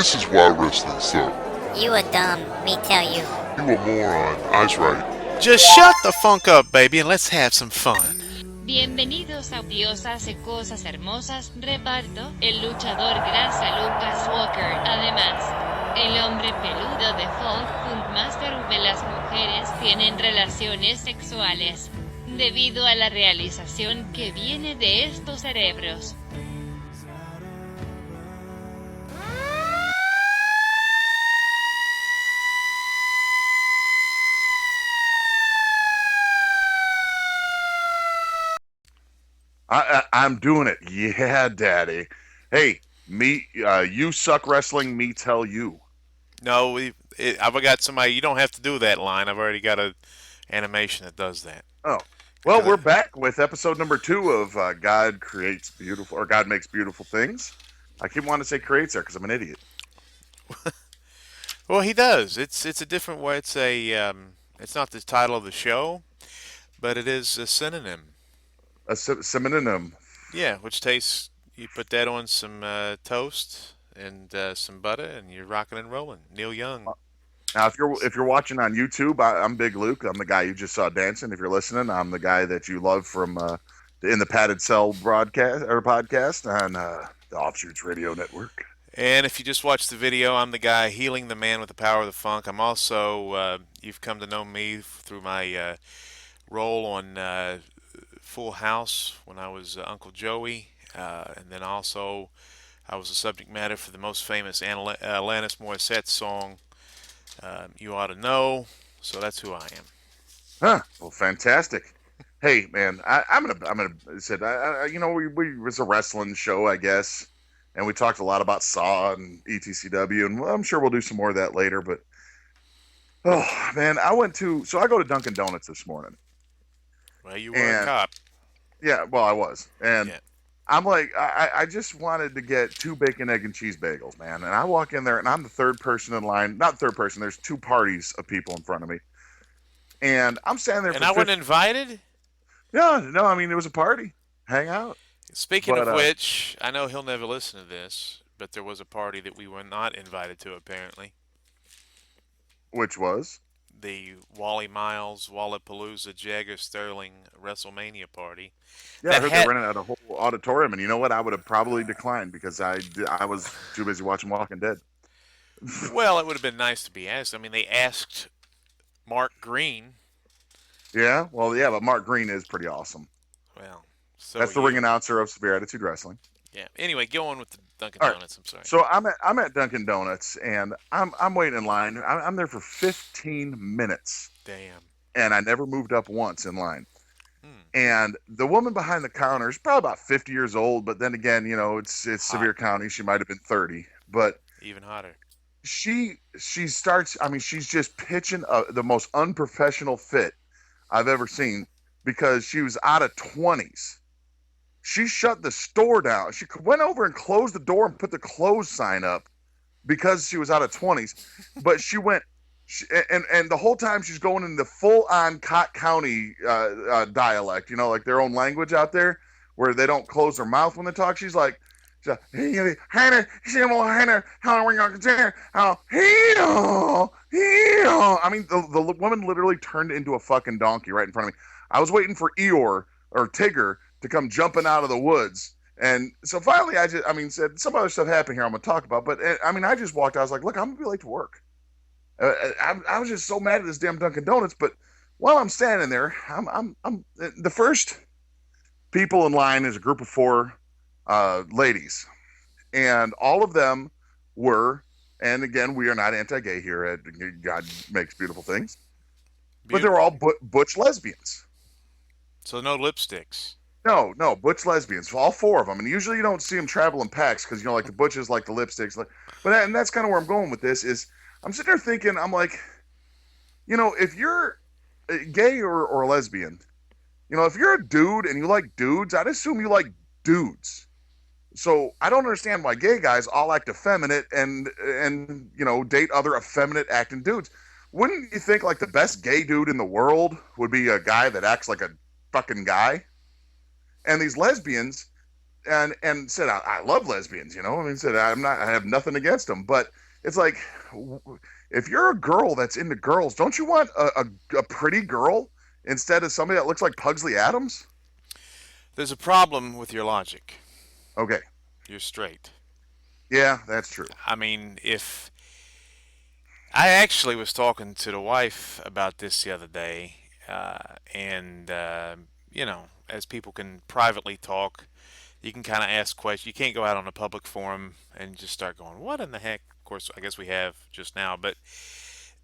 This is why wrestling sucks. You a dumb, me tell you. You a moron, I's right. Just shut the funk up, baby, and let's have some fun. Bienvenidos a Diosas y Cosas Hermosas, reparto, el luchador grasa Lucas Walker. Además, el hombre peludo de Folk, Funkmaster. Las mujeres tienen relaciones sexuales debido a la realización que viene de estos cerebros. I'm doing it. Yeah, daddy. Hey, me, you suck wrestling, me tell you. No, I've got somebody. You don't have to do that line. I've already got a animation that does that. Oh, well, we're back with episode number 2 of God Creates Beautiful, or God Makes Beautiful Things. I keep wanting to say creates there because I'm an idiot. Well, he does. It's a different way. It's it's not the title of the show, but it is a synonym. A synonym. Yeah, which tastes. You put that on some toast and some butter, and you're rocking and rolling. Neil Young. Now, if you're watching on YouTube, I'm Big Luke. I'm the guy you just saw dancing. If you're listening, I'm the guy that you love from In the Padded Cell podcast on the Offshoots Radio Network. And if you just watch the video, I'm the guy healing the man with the power of the funk. I'm also you've come to know me through my role on Full House when I was Uncle Joey, and then also I was the subject matter for the most famous Alanis Morissette song, "You Ought to Know." So that's who I am. Huh? Well, fantastic. Hey, man, I'm gonna say you know, we was a wrestling show, I guess, and we talked a lot about Saw and ETCW, and I'm sure we'll do some more of that later. But oh man, I go to Dunkin' Donuts this morning. Well, you were a cop. Yeah, well, I was. And yeah. I'm like, I just wanted to get 2 bacon, egg, and cheese bagels, man. And I walk in there, and I'm the third person in line. Not third person. There's 2 parties of people in front of me. And I'm standing there and I wasn't invited? Yeah, no, I mean, it was a party. Hang out. Speaking of which, I know he'll never listen to this, but there was a party that we were not invited to, apparently. Which was? The Wally Miles, Wallapalooza, Jagger Sterling WrestleMania party. Yeah, I heard they rented out a whole auditorium, and you know what? I would have probably declined because I was too busy watching Walking Dead. Well, it would have been nice to be asked. I mean, they asked Mark Green. Yeah, well, yeah, but Mark Green is pretty awesome. Well, so that's the ring announcer of Severe Attitude Wrestling. Yeah. Anyway, go on with the Dunkin' Donuts. I'm sorry. So I'm at Dunkin' Donuts, and I'm waiting in line. I'm there for 15 minutes. Damn. And I never moved up once in line. And the woman behind the counter is probably about 50 years old, but then again, you know, it's Sevier County. She might have been 30, but even hotter. She starts. I mean, she's just pitching the most unprofessional fit I've ever seen because she was out of 20s. She shut the store down. She went over and closed the door and put the close sign up because she was out of 20s. But she went, and the whole time she's going in the full-on Cott County dialect, you know, like their own language out there where they don't close their mouth when they talk. She's like, I mean, the woman literally turned into a fucking donkey right in front of me. I was waiting for Eeyore or Tigger to come jumping out of the woods. And so finally said some other stuff happened here I'm going to talk about. But I mean, I just walked out. I was like, look, I'm going to be late to work. I was just so mad at this damn Dunkin' Donuts. But while I'm standing there, I'm the first people in line is a group of 4 ladies. And all of them were, and again, we are not anti-gay here at God Makes Beautiful Things. But they were all butch lesbians. So no lipsticks. No, butch lesbians. All 4 of them. And usually you don't see them travel in packs because, you know, like the butches like the lipsticks. And that's kind of where I'm going with this is I'm sitting there thinking, I'm like, you know, if you're gay or lesbian, you know, if you're a dude and you like dudes, I'd assume you like dudes. So I don't understand why gay guys all act effeminate and you know, date other effeminate acting dudes. Wouldn't you think like the best gay dude in the world would be a guy that acts like a fucking guy? And these lesbians, and said I love lesbians, I mean, said I have nothing against them, but it's like, if you're a girl that's into girls, don't you want a pretty girl instead of somebody that looks like Pugsley Adams? There's a problem with your logic. Okay, You're straight. yeah, that's true. I mean, if I actually was talking to the wife about this the other day, and as people can privately talk, you can kind of ask questions. You can't go out on a public forum and just start going, "What in the heck?" Of course, I guess we have just now, but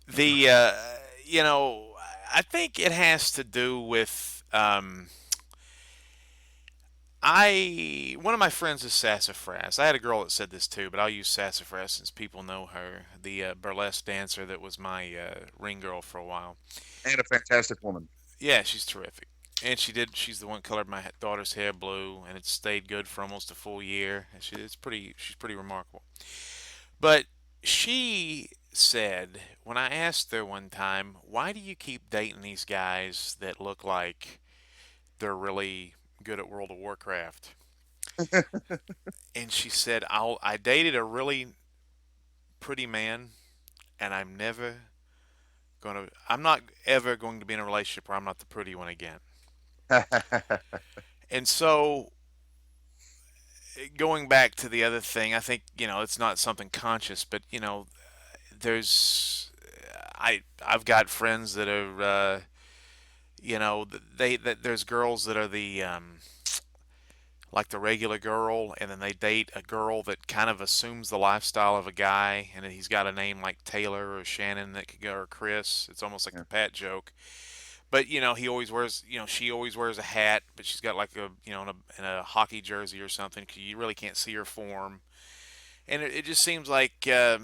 the I think it has to do with one of my friends is Sassafras. I had a girl that said this too, but I'll use Sassafras since people know her, the burlesque dancer that was my ring girl for a while. And a fantastic woman. Yeah, she's terrific. And she's the one that colored my daughter's hair blue, and it stayed good for almost a full year. And she's pretty remarkable. But she said, when I asked her one time, why do you keep dating these guys that look like they're really good at World of Warcraft? And she said, I dated a really pretty man, and I'm not ever going to be in a relationship where I'm not the pretty one again. And so, going back to the other thing, I think, it's not something conscious, but, there's, I've got friends that are, there's girls that are like the regular girl, and then they date a girl that kind of assumes the lifestyle of a guy, and he's got a name like Taylor or Shannon that could go, or Chris. It's almost like the Pat joke. But he always wears, she always wears a hat, but she's got like in a hockey jersey or something, 'cause you really can't see her form, and it just seems like we'll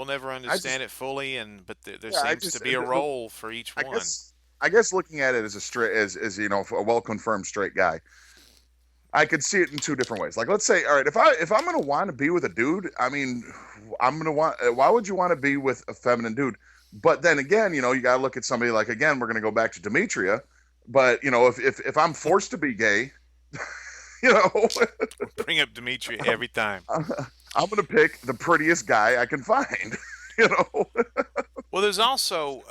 never understand it fully, but there seems to be a role for each one. I guess looking at it as a straight, as a well confirmed straight guy, I could see it in two different ways. Like, let's say, all right, if I'm gonna want to be with a dude, I mean, why would you want to be with a feminine dude? But then again, you got to look at somebody like, again, we're going to go back to Demetrya. But, if I'm forced to be gay, Bring up Demetrya every time. I'm going to pick the prettiest guy I can find, Well, there's also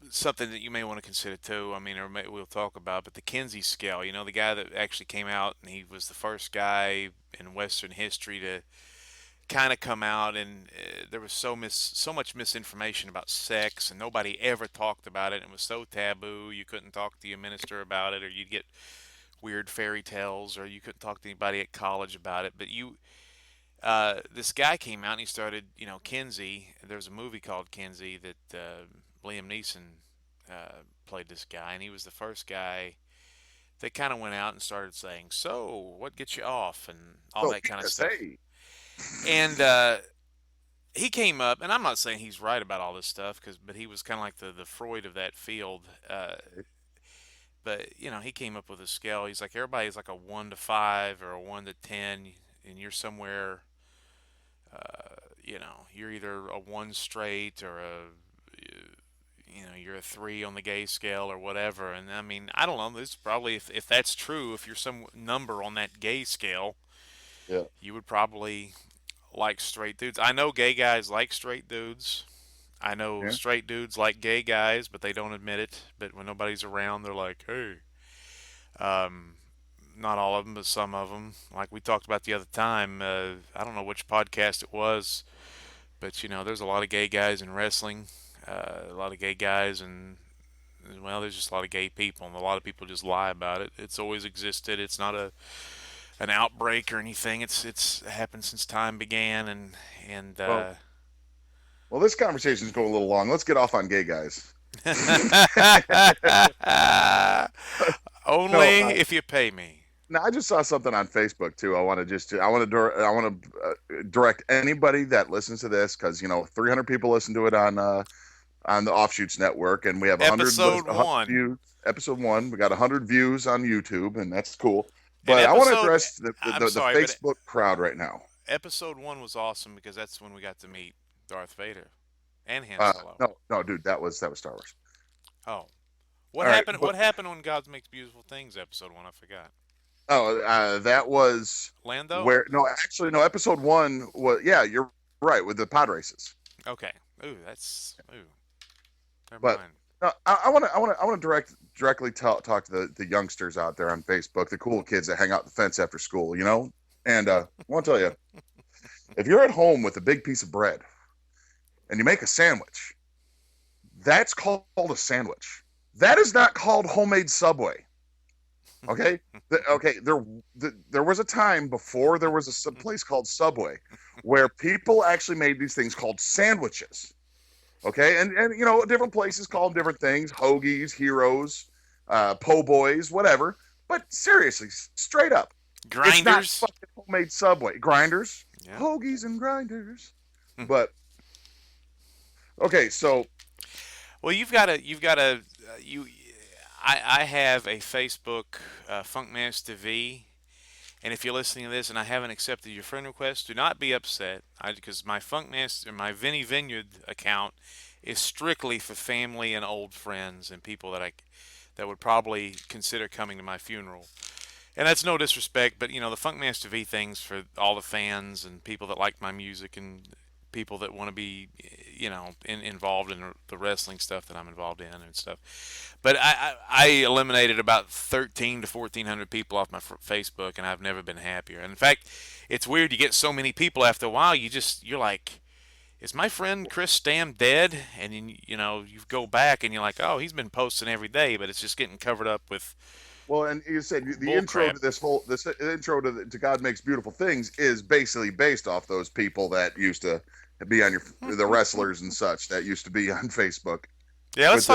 something that you may want to consider too. I mean, we'll talk about, but the Kinsey scale, the guy that actually came out, and he was the first guy in Western history to kind of come out, and there was so much misinformation about sex, and nobody ever talked about it. It was so taboo. You couldn't talk to your minister about it, or you'd get weird fairy tales, or you couldn't talk to anybody at college about it. But this guy came out and he started, Kinsey. There's a movie called Kinsey that Liam Neeson played this guy, and he was the first guy that kind of went out and started saying, "So, what gets you off?" and all that kind of stuff. And he came up, and I'm not saying he's right about all this stuff, but he was kind of like the Freud of that field. But he came up with a scale. He's like, everybody's like a 1 to 5 or a 1 to 10, and you're somewhere. You're either a 1 straight or you're a 3 on the gay scale or whatever. And I mean, I don't know. This is probably, if that's true, if you're some number on that gay scale, yeah, you would probably like straight dudes. I know gay guys like straight dudes. I know straight dudes like gay guys, but they don't admit it. But when nobody's around, they're like, "Hey." Not all of them, but some of them. Like we talked about the other time. I don't know which podcast it was, but there's a lot of gay guys in wrestling. A lot of gay guys, and well, there's just a lot of gay people, and a lot of people just lie about it. It's always existed. It's not an outbreak or anything. It's happened since time began, and well, this conversation is going a little long. Let's get off on gay guys. Only if you pay me. Now, I just saw something on Facebook too. I want to direct anybody that listens to this, because 300 people listen to it on the Offshoots Network, and we have 100 views. Episode 1, we got 100 views on YouTube, and that's cool. But I want to address the Facebook crowd right now. Episode 1 was awesome because that's when we got to meet Darth Vader and Han Solo. No, dude, that was Star Wars. Oh, What All right, happened? but What happened on God Makes Beautiful Things episode 1? I forgot. that was Lando. where no, actually no. Episode 1 was you're right with the pod races. Okay. Ooh. Never But mind. no, I want to directly talk to the youngsters out there on Facebook, the cool kids that hang out the fence after school, And I want to tell you, if you're at home with a big piece of bread and you make a sandwich, that's called a sandwich. That is not called homemade Subway. Okay, there was a time before there was a place called Subway, where people actually made these things called sandwiches. Okay, and different places call them different things: hoagies, heroes, po' boys, whatever. But seriously, straight up, it's not Grinders. fucking homemade Subway. Grinders, Yeah. hoagies, and grinders. But okay, so Well, I have a Facebook Funkmaster V, and if you're listening to this and I haven't accepted your friend request, do not be upset, because my Vinny Vineyard account is strictly for family and old friends and people that would probably consider coming to my funeral. And that's no disrespect, but the Funkmaster V thing's for all the fans and people that like my music and people that want to be, involved in the wrestling stuff that I'm involved in and stuff. But I eliminated about 13 to 1,400 people off my Facebook, and I've never been happier. And in fact, it's weird. You get so many people after a while, you're like, is my friend Chris Stam dead? And then, you go back and you're like, oh, he's been posting every day, but it's just getting covered up with. well, and you said the Bull intro crap. to this intro to God Makes Beautiful Things is basically based off those people that used to be on the wrestlers and such that used to be on Facebook. Yeah, With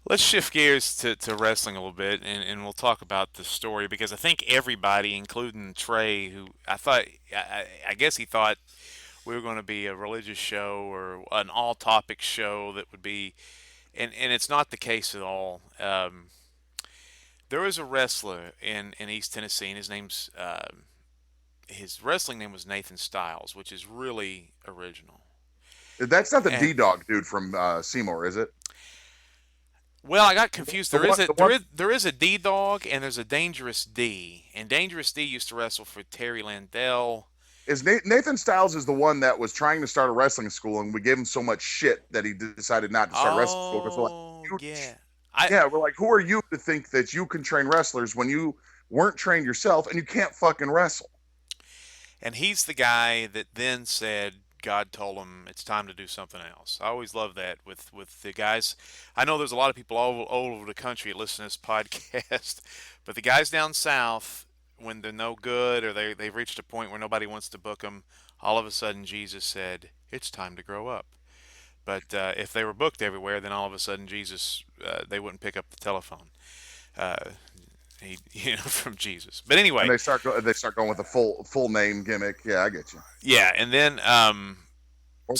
let's shift gears to wrestling a little bit, and we'll talk about the story, because I think everybody, including Trey, who I guess he thought we were going to be a religious show or an all-topic show that would be, and it's not the case at all. There was a wrestler in East Tennessee, and his wrestling name was Nathan Styles, which is really original. That's not the And- D-Dog dude from Seymour, is it? Well, I got confused. The There is a D-Dog and there's a Dangerous D. And Dangerous D used to wrestle for Terry Landell. Is Nathan Styles is the one that was trying to start a wrestling school, and we gave him so much shit that he decided not to start wrestling school. 'Cause we're like, yeah. we're like, who are you to think that you can train wrestlers when you weren't trained yourself and you can't fucking wrestle? And he's the guy that then said God told him it's time to do something else. I always love that with the guys. I know there's a lot of people all over the country that listen to this podcast, but the guys down south, when they're no good or they've reached a point where nobody wants to book them, all of a sudden Jesus said, it's time to grow up. But if they were booked everywhere, then all of a sudden Jesus, they wouldn't pick up the telephone. From Jesus. But anyway, And they start going with the full name gimmick. Yeah, I get you. yeah, and then Or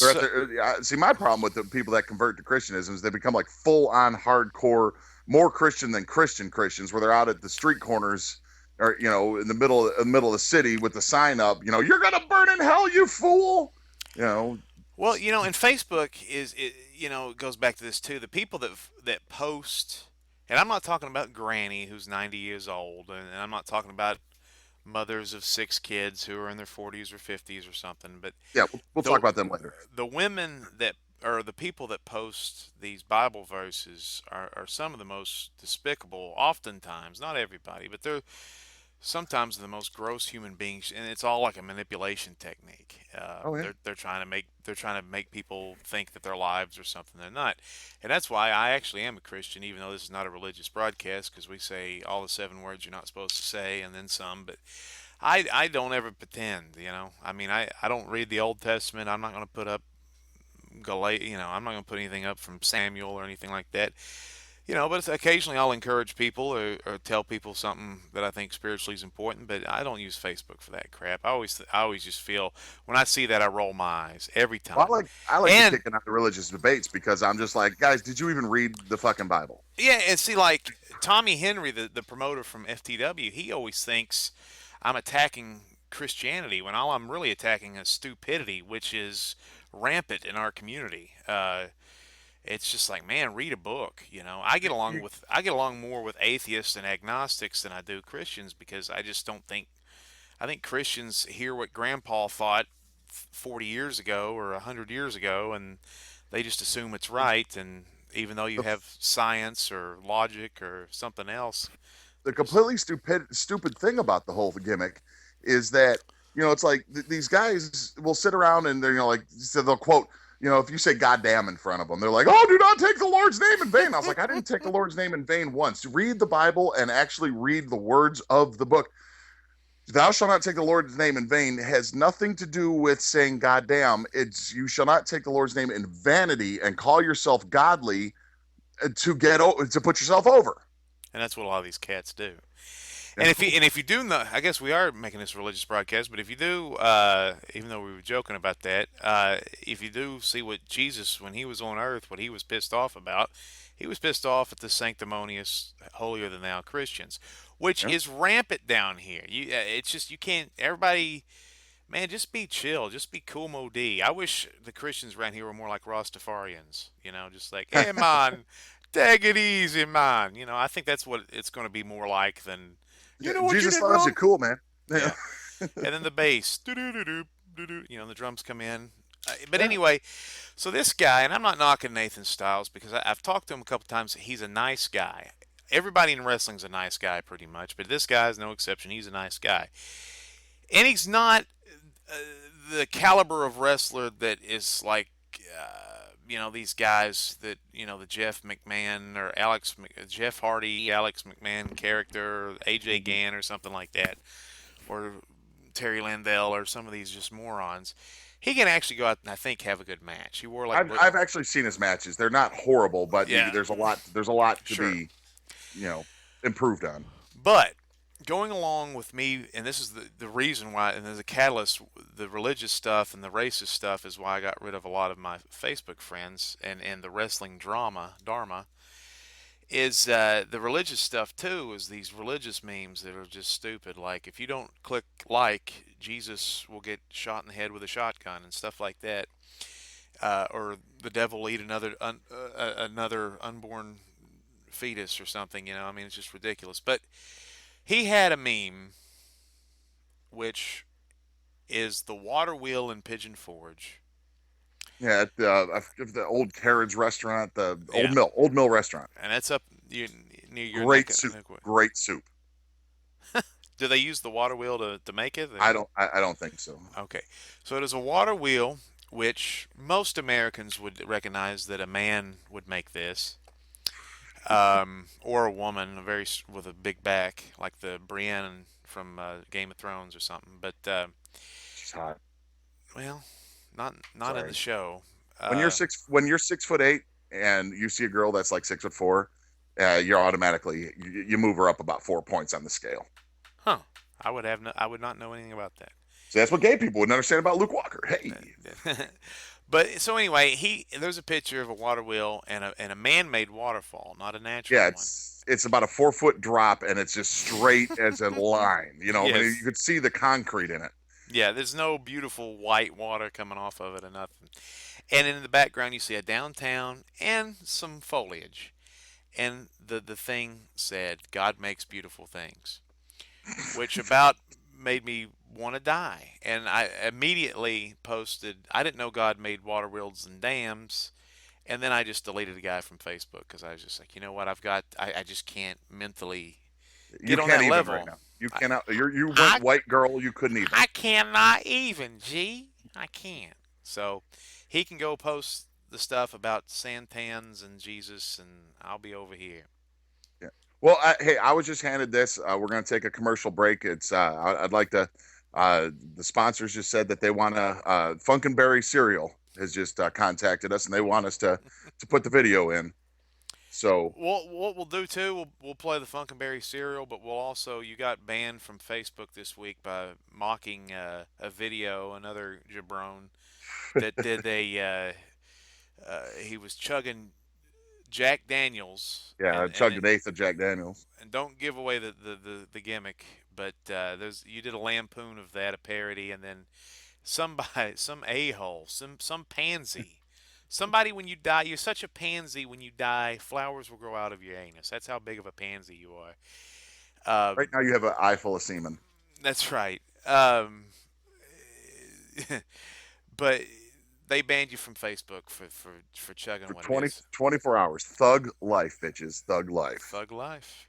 see, my problem with the people that convert to Christianism is they become like full on hardcore, more Christian than Christians, where they're out at the street corners or in the middle of the city with the sign up. You're gonna burn in hell, you fool. Well, and Facebook it goes back to this too. The people that post, and I'm not talking about Granny who's 90 years old, and I'm not talking about mothers of 6 kids who are in their 40s or 50s or something, but Yeah, we'll talk about them later. the women that or the people that post these Bible verses are some of the most despicable, oftentimes, not everybody, but they're sometimes the most gross human beings, and it's all like a manipulation technique. They're trying to make people think that their lives are something they're not, and that's why I actually am a Christian, even though this is not a religious broadcast, because we say all the 7 words you're not supposed to say, and then some. But I don't ever pretend. I mean, I don't read the Old Testament. I'm not going to put up I'm not going to put anything up from Samuel or anything like that. But occasionally I'll encourage people or tell people something that I think spiritually is important, but I don't use Facebook for that crap. I always just feel, when I see that, I roll my eyes every time. Well, I like kicking out the religious debates because I'm just like, guys, did you even read the fucking Bible? Yeah, and see, like Tommy Henry, the promoter from FTW, he always thinks I'm attacking Christianity when all I'm really attacking is stupidity, which is rampant in our community. it's just like, man, read a book. I get along more with atheists and agnostics than I do Christians, because I just don't think I think Christians hear what Grandpa thought 40 years ago or 100 years ago, and they just assume it's right. And even though you The, have science or logic or something else, the they're just completely stupid thing about the whole gimmick is that it's like these guys will sit around and they're like, so they'll quote, if you say goddamn in front of them, they're like, oh, do not take the Lord's name in vain. I was like, I didn't take the Lord's name in vain once. Read the Bible and actually read the words of the book. Thou shalt not take the Lord's name in vain has nothing to do with saying goddamn. It's you shall not take the Lord's name in vanity and call yourself godly to put yourself over. and that's what a lot of these cats do. Yeah. And if you do know, I guess we are making this a religious broadcast, but if you do, even though we were joking about that, if you do see what Jesus, when he was on earth, what he was pissed off about, he was pissed off at the sanctimonious, holier than thou Christians, which Yeah. is rampant down here. It's just you can't. Everybody, man, just be chill, just be cool, Mo D. I wish the Christians around here were more like Rastafarians. Just like, hey man, take it easy, man. I think that's what it's going to be more like than. You know what Jesus you did loves you, wrong? cool man. Yeah. And then the bass, doo-doo-doo-doo, doo-doo, the drums come in. But Yeah. anyway, so this guy, and I'm not knocking Nathan Styles because I've talked to him a couple times. He's a nice guy. Everybody in wrestling's a nice guy pretty much, but this guy's no exception. He's a nice guy. And he's not uh, the caliber of wrestler that is like, these guys that, the Jeff McMahon or Jeff Hardy, Alex McMahon character, or AJ Gann or something like that, or Terry Landell or some of these just morons. He can actually go out and I think have a good match. He wore like I've actually seen his matches. They're not horrible, but Yeah. there's a lot to Sure. be, improved on. But going along with me, and this is the reason why, and there's a catalyst, the religious stuff and the racist stuff is why I got rid of a lot of my Facebook friends, and the wrestling dharma, is the religious stuff too, is these religious memes that are just stupid. Like, if you don't click like, Jesus will get shot in the head with a shotgun and stuff like that. Or the devil will eat another unborn fetus or something, I mean, it's just ridiculous. But he had a meme, which is the water wheel in Pigeon Forge. Yeah, at the old carriage restaurant, the Yeah. old mill restaurant. And that's up near your Great neck. soup. Great soup. Do they use the water wheel to make it? I don't think so. Okay. So it is a water wheel, which most Americans would recognize that a man would make this. Or a woman, with a big back, like the Brienne from Game of Thrones or something. But She's hot. well, not in Sorry. the show. When you're 6'8" and you see a girl that's like 6'4", you're automatically you move her up about 4 points on the scale. Huh? I would not know anything about that. So that's what gay people wouldn't understand about Luke Walker. Hey, But so anyway, there's a picture of a water wheel and a man-made waterfall, not a natural yeah, one. it's about a 4-foot drop and it's just straight as a line. I mean, Yes. you could see the concrete in it. Yeah, there's no beautiful white water coming off of it or nothing. And in the background, you see a downtown and some foliage. And the thing said, "God makes beautiful things," which about made me want to die. And I immediately posted, I didn't know God made water wheels and dams. And then I just deleted the guy from Facebook because I was just like, you know what, I just can't mentally You get on can't that even level. right now. You cannot. You went white girl. You couldn't even. I cannot even, G. I can't. So he can go post the stuff about santans and Jesus, and I'll be over here. Yeah. Well, hey, I was just handed this. We're going to take a commercial break. I'd like to. The sponsors just said that they want Funkenberry cereal has just contacted us, and they want us to put the video in. So What we'll do too, we'll play the Funkenberry cereal, but we'll also, you got banned from Facebook this week by mocking a video, another jabron that did he was chugging Jack Daniels. yeah, I chugged an eighth of Jack Daniels. And don't give away the gimmick, but you did a lampoon of that, a parody, and then some a-hole, some pansy Somebody, when you die, you're such a pansy. When you die, flowers will grow out of your anus. That's how big of a pansy you are. Right now, you have an eye full of semen. That's right. But they banned you from Facebook for chugging For what 20, it is. 24 hours. Thug life, bitches. Thug life. Thug life.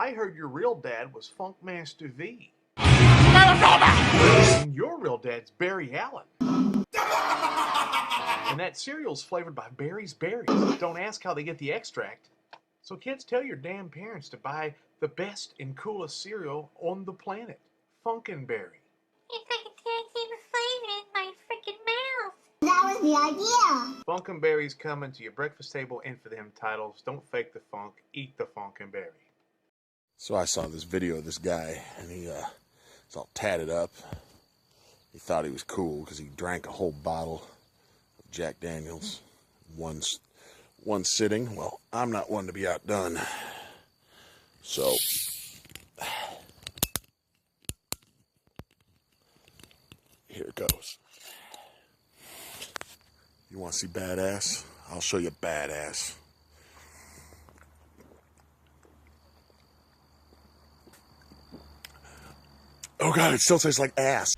I heard your real dad was Funkmaster V. And your real dad's Barry Allen. And that cereal's flavored by Barry's Berries. Don't ask how they get the extract. So kids, tell your damn parents to buy the best and coolest cereal on the planet, Funkin' Berry. It's like a terrible flavor in my freaking mouth. That was the idea. Funkin' Berries coming to your breakfast table and for them titles. Don't fake the funk, eat the Funkin' Berry. So I saw this video of this guy, and he was all tatted up. He thought he was cool because he drank a whole bottle of Jack Daniels one sitting. Well, I'm not one to be outdone. So here it goes. You want to see badass? I'll show you badass. Oh God, it still tastes like ass.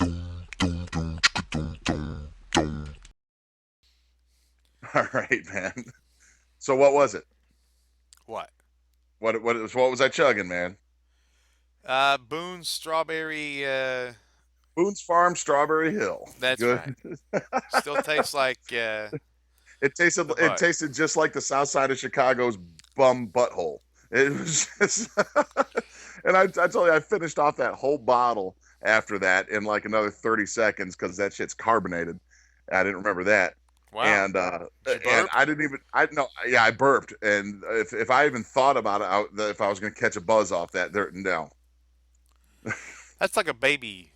All right, man. So what was it? What? What was I chugging, man? Boone's Strawberry. Boone's Farm Strawberry Hill. That's Good. right. Still tastes like. It tasted just like the south side of Chicago's bum butthole. It was just, and I told you, I finished off that whole bottle after that in like another 30 seconds because that shit's carbonated. I didn't remember that. Wow. And I didn't even, I burped. And if I even thought about it, if I was going to catch a buzz off that, no. That's like a baby.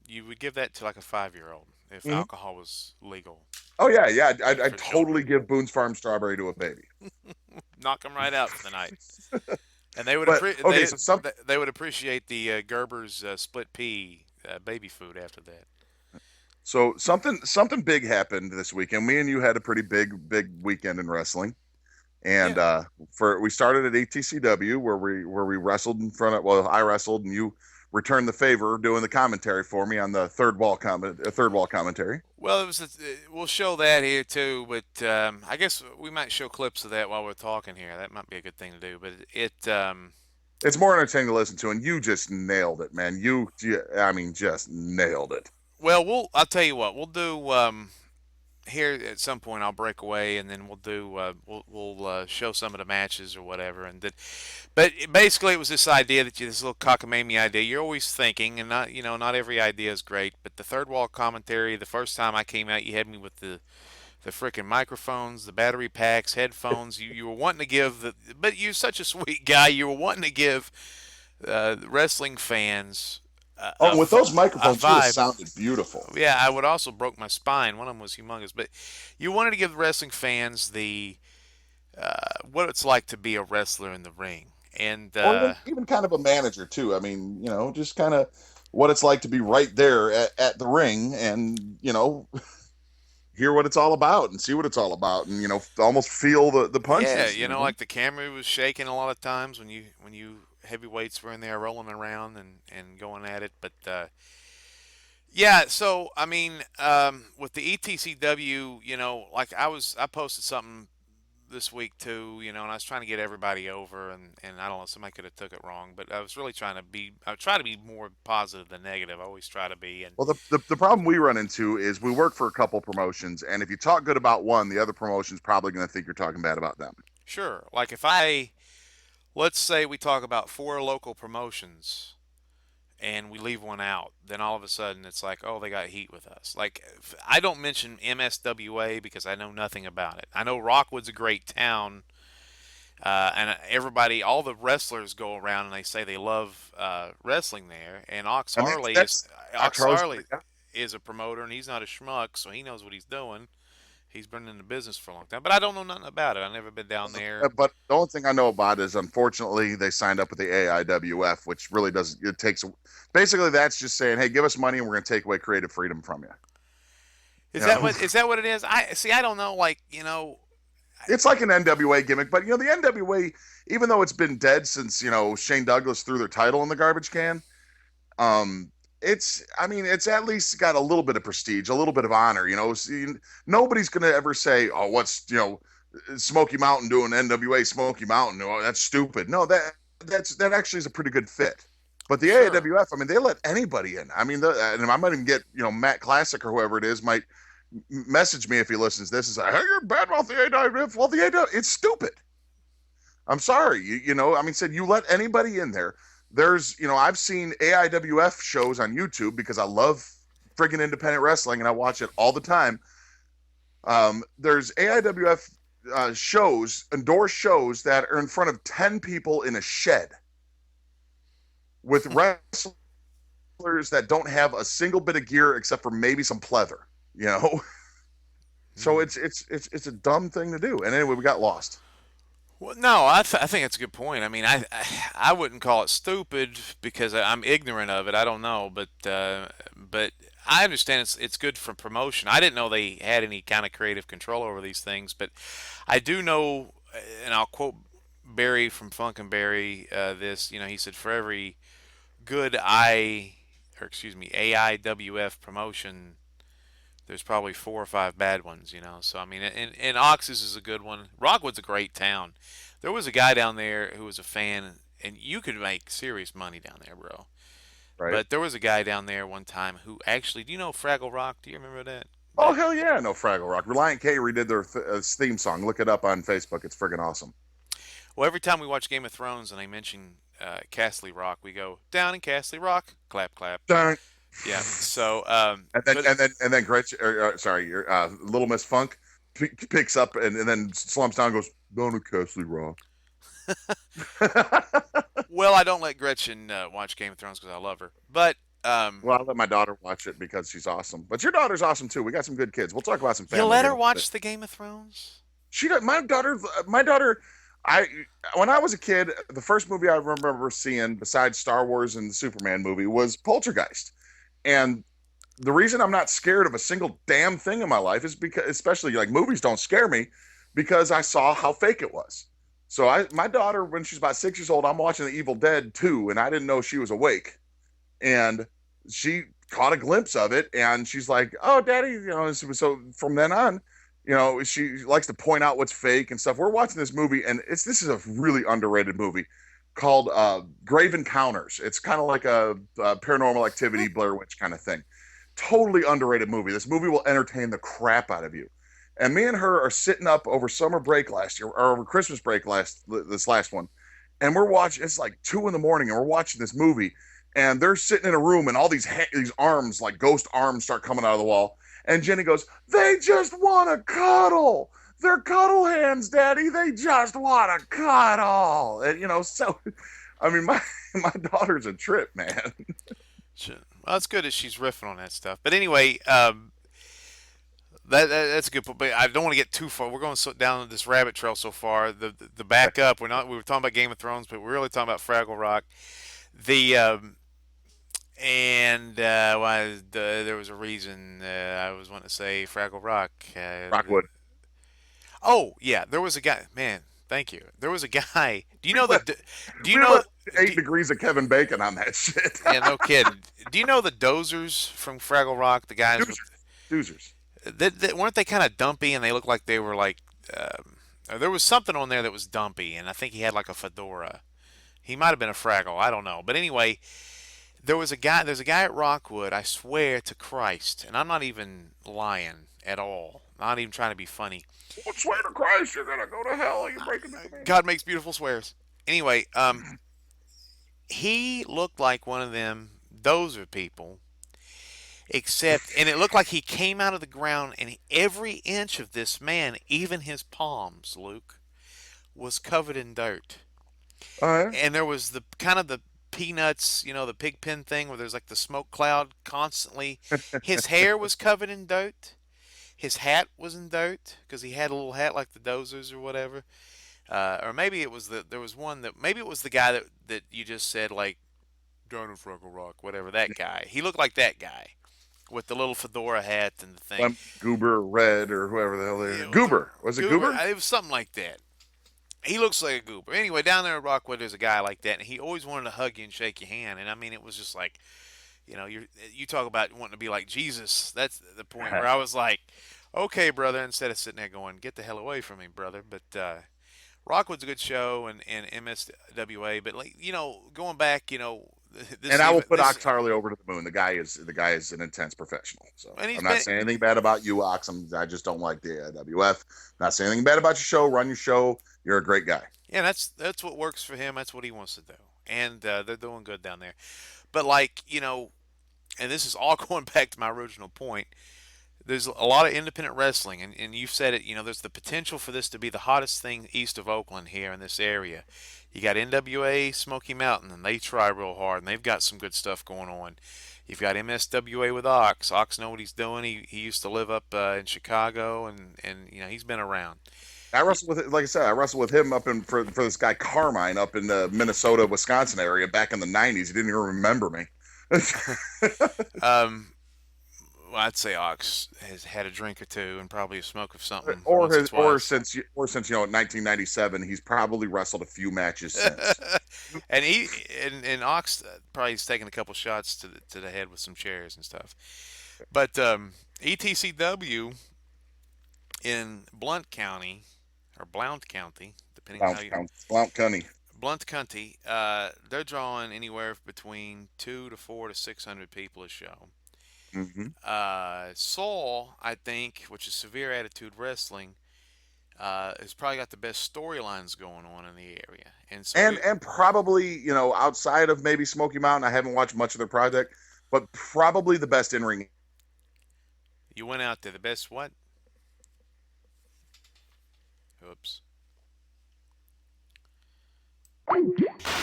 You would give that to like a 5-year-old if alcohol was legal. Oh yeah. I'd totally give Boone's Farm Strawberry to a baby. Knock them right out for the night. And they would they would appreciate the Gerber's split pea baby food after that. So something big happened this weekend. Me and you had a pretty big weekend in wrestling, and we started at ETCW where we wrestled in front of. Well, I wrestled and you returned the favor doing the commentary for me on the third wall commentary. Well, We'll show that here too, but I guess we might show clips of that while we're talking here. That might be a good thing to do. But it's more entertaining to listen to, and you just nailed it, man. Just nailed it. Well, I'll tell you what. We'll do here at some point. I'll break away, and then we'll do. We'll show some of the matches or whatever. But basically, it was this idea this little cockamamie idea. You're always thinking, and not every idea is great. But the third wall commentary. The first time I came out, you had me with the frickin' microphones, the battery packs, headphones. You were wanting to give but you're such a sweet guy. You were wanting to give wrestling fans. With those microphones, it sounded beautiful. Yeah, I would also broke my spine. One of them was humongous. But you wanted to give wrestling fans the what it's like to be a wrestler in the ring, and or even kind of a manager too. I mean, just kind of what it's like to be right there at the ring, and hear what it's all about and see what it's all about, and almost feel the punches. Yeah, like the camera was shaking a lot of times when you heavyweights were in there rolling around and going at it. But so I mean, with the ETCW, like I posted something this week too, and I was trying to get everybody over, and I don't know, somebody could have took it wrong, but I was really trying to be more positive than negative. I always try to be. And well, the problem we run into is we work for a couple promotions, and if you talk good about one, the other promotion's probably going to think you're talking bad about them. Sure. Like let's say we talk about 4 local promotions and we leave one out, then all of a sudden it's like, oh, they got heat with us. Like, I don't mention MSWA because I know nothing about it. I know Rockwood's a great town, and all the wrestlers go around and they say they love wrestling there. And Harley is a promoter, and he's not a schmuck, so he knows what he's doing. He's been in the business for a long time, but I don't know nothing about it. I've never been down there. But the only thing I know about is, unfortunately, they signed up with the AIWF, which really basically that's just saying, hey, give us money and we're going to take away creative freedom from you. Is You that know? what it is? I see. I don't know. Like, It's like an NWA gimmick, but the NWA, even though it's been dead since Shane Douglas threw their title in the garbage can, it's at least got a little bit of prestige, a little bit of honor. Nobody's gonna ever say, "Oh, what's Smoky Mountain doing NWA Smoky Mountain? Oh, that's stupid." No, that actually is a pretty good fit. But the Sure. AAWF, they let anybody in. And I might even get Matt Classic or whoever it is might message me if he listens to this and say, "Hey, you're bad about the AAWF." Well, the AAWF, it's stupid. I'm sorry. Said you let anybody in there. There's, I've seen AIWF shows on YouTube because I love friggin' independent wrestling and I watch it all the time. There's AIWF shows, endorsed shows that are in front of 10 people in a shed with wrestlers that don't have a single bit of gear except for maybe some pleather, So it's a dumb thing to do. And anyway, we got lost. Well, no, I think it's a good point. I wouldn't call it stupid because I'm ignorant of it. I don't know, but I understand it's good for promotion. I didn't know they had any kind of creative control over these things, but I do know, and I'll quote Barry from Funk and Barry this. He said for every good AIWF promotion, there's probably 4 or 5 bad ones, So, and Ox's is a good one. Rockwood's a great town. There was a guy down there who was a fan, and you could make serious money down there, bro. Right. But there was a guy down there one time who actually, do you know Fraggle Rock? Do you remember that? Oh, hell yeah, no Fraggle Rock. Reliant K redid their theme song. Look it up on Facebook. It's friggin' awesome. Well, every time we watch Game of Thrones and they mention Castle Rock, we go, down in Castle Rock, clap, clap. Dun. Yeah. So, and then Gretchen, Little Miss Funk picks up and then slumps down and goes, "Down to Castle Rock." Well, I don't let Gretchen watch Game of Thrones because I love her. But well, I let my daughter watch it because she's awesome. But your daughter's awesome too. We got some good kids. We'll talk about some family. You let her watch the Game of Thrones? She does. My daughter. When I was a kid, the first movie I remember seeing besides Star Wars and the Superman movie was Poltergeist. And the reason I'm not scared of a single damn thing in my life is because, especially like movies don't scare me, because I saw how fake it was. So my daughter, when she's about 6 years old, I'm watching The Evil Dead 2, and I didn't know she was awake. And she caught a glimpse of it, and she's like, "Oh, Daddy," so from then on, she likes to point out what's fake and stuff. We're watching this movie, and this is a really underrated movie called Grave Encounters. It's kind of like a Paranormal Activity, Blair Witch kind of thing. Totally underrated movie. This movie will entertain the crap out of you. And me and her are sitting up over summer break last year, or over Christmas break this last one, and we're watching. It's like 2 a.m, and we're watching this movie, and they're sitting in a room, and all these arms, like ghost arms, start coming out of the wall. And Jenny goes, "They just want to cuddle. They're cuddle hands, Daddy. They just want to cuddle." And so, my daughter's a trip, man. Well, it's good that she's riffing on that stuff. But anyway, that's a good point. But I don't want to get too far. We're going down this rabbit trail so far. The back up. We were talking about Game of Thrones, but we're really talking about Fraggle Rock. There was a reason I was wanting to say Fraggle Rock. Rockwood. Oh yeah, there was a guy. Man, thank you. There was a guy. Do you know the? Do you know 8 degrees of Kevin Bacon on that shit? Yeah, no kidding. Do you know the Dozers from Fraggle Rock? The guys. Doozers. Weren't they kind of dumpy, and they looked like they were like. There was something on there that was dumpy, and I think he had like a fedora. He might have been a Fraggle. I don't know, but anyway. There's a guy at Rockwood, I swear to Christ, and I'm not even lying at all. Not even trying to be funny. Well, swear to Christ, you're gonna go to hell. You're breaking the command. God makes beautiful swears. Anyway, he looked like one of them dozer people, and it looked like he came out of the ground, and every inch of this man, even his palms, Luke, was covered in dirt. And there was the kind of the Peanuts, the pig pen thing where there's like the smoke cloud constantly. His hair was covered in dirt. His hat was in dirt because he had a little hat like the Dozers or whatever. Or maybe it was maybe it was the guy that you just said, like, down in Fraggle Rock, whatever, that guy. He looked like that guy. with the little fedora hat and the thing. Goober Red or whoever the hell they Yeah, are. Goober. Was it Goober? It was something like that. He looks like a goober. Anyway, down there at Rockwood, there's a guy like that, and he always wanted to hug you and shake your hand. And I mean, it was just like, you talk about wanting to be like Jesus. That's the point where I was like, okay, brother. Instead of sitting there going, get the hell away from me, brother. But Rockwood's a good show, and MSWA. But like, going back, this, and I will put Ox Harley over to the moon. The guy is an intense professional. So I'm not saying anything bad about you, Ox. I just don't like the WF. Not saying anything bad about your show. Run your show. You're a great guy. Yeah, that's what works for him. That's what he wants to do, and they're doing good down there. But like, and this is all going back to my original point. There's a lot of independent wrestling, and you've said it. There's the potential for this to be the hottest thing east of Oakland here in this area. You got NWA Smoky Mountain, and they try real hard, and they've got some good stuff going on. You've got MSWA with Ox. Ox know what he's doing. He used to live up in Chicago, and he's been around. I wrestled with, like I said, with him up in for this guy Carmine up in the Minnesota, Wisconsin area back in the '90s. He didn't even remember me. Well, I'd say Ox has had a drink or two and probably a smoke of something. Or since 1997, he's probably wrestled a few matches since. and Ox probably has taken a couple shots to the head with some chairs and stuff. But ETCW in Blount County, depending on how you Blount County, they're drawing anywhere between 200 to 400 to 600 people a show. Mm-hmm. Saul, I think, which is Severe Attitude Wrestling, has probably got the best storylines going on in the area, and probably outside of maybe Smoky Mountain, I haven't watched much of their project, but probably the best in ring. You went out there, the best what? Oops.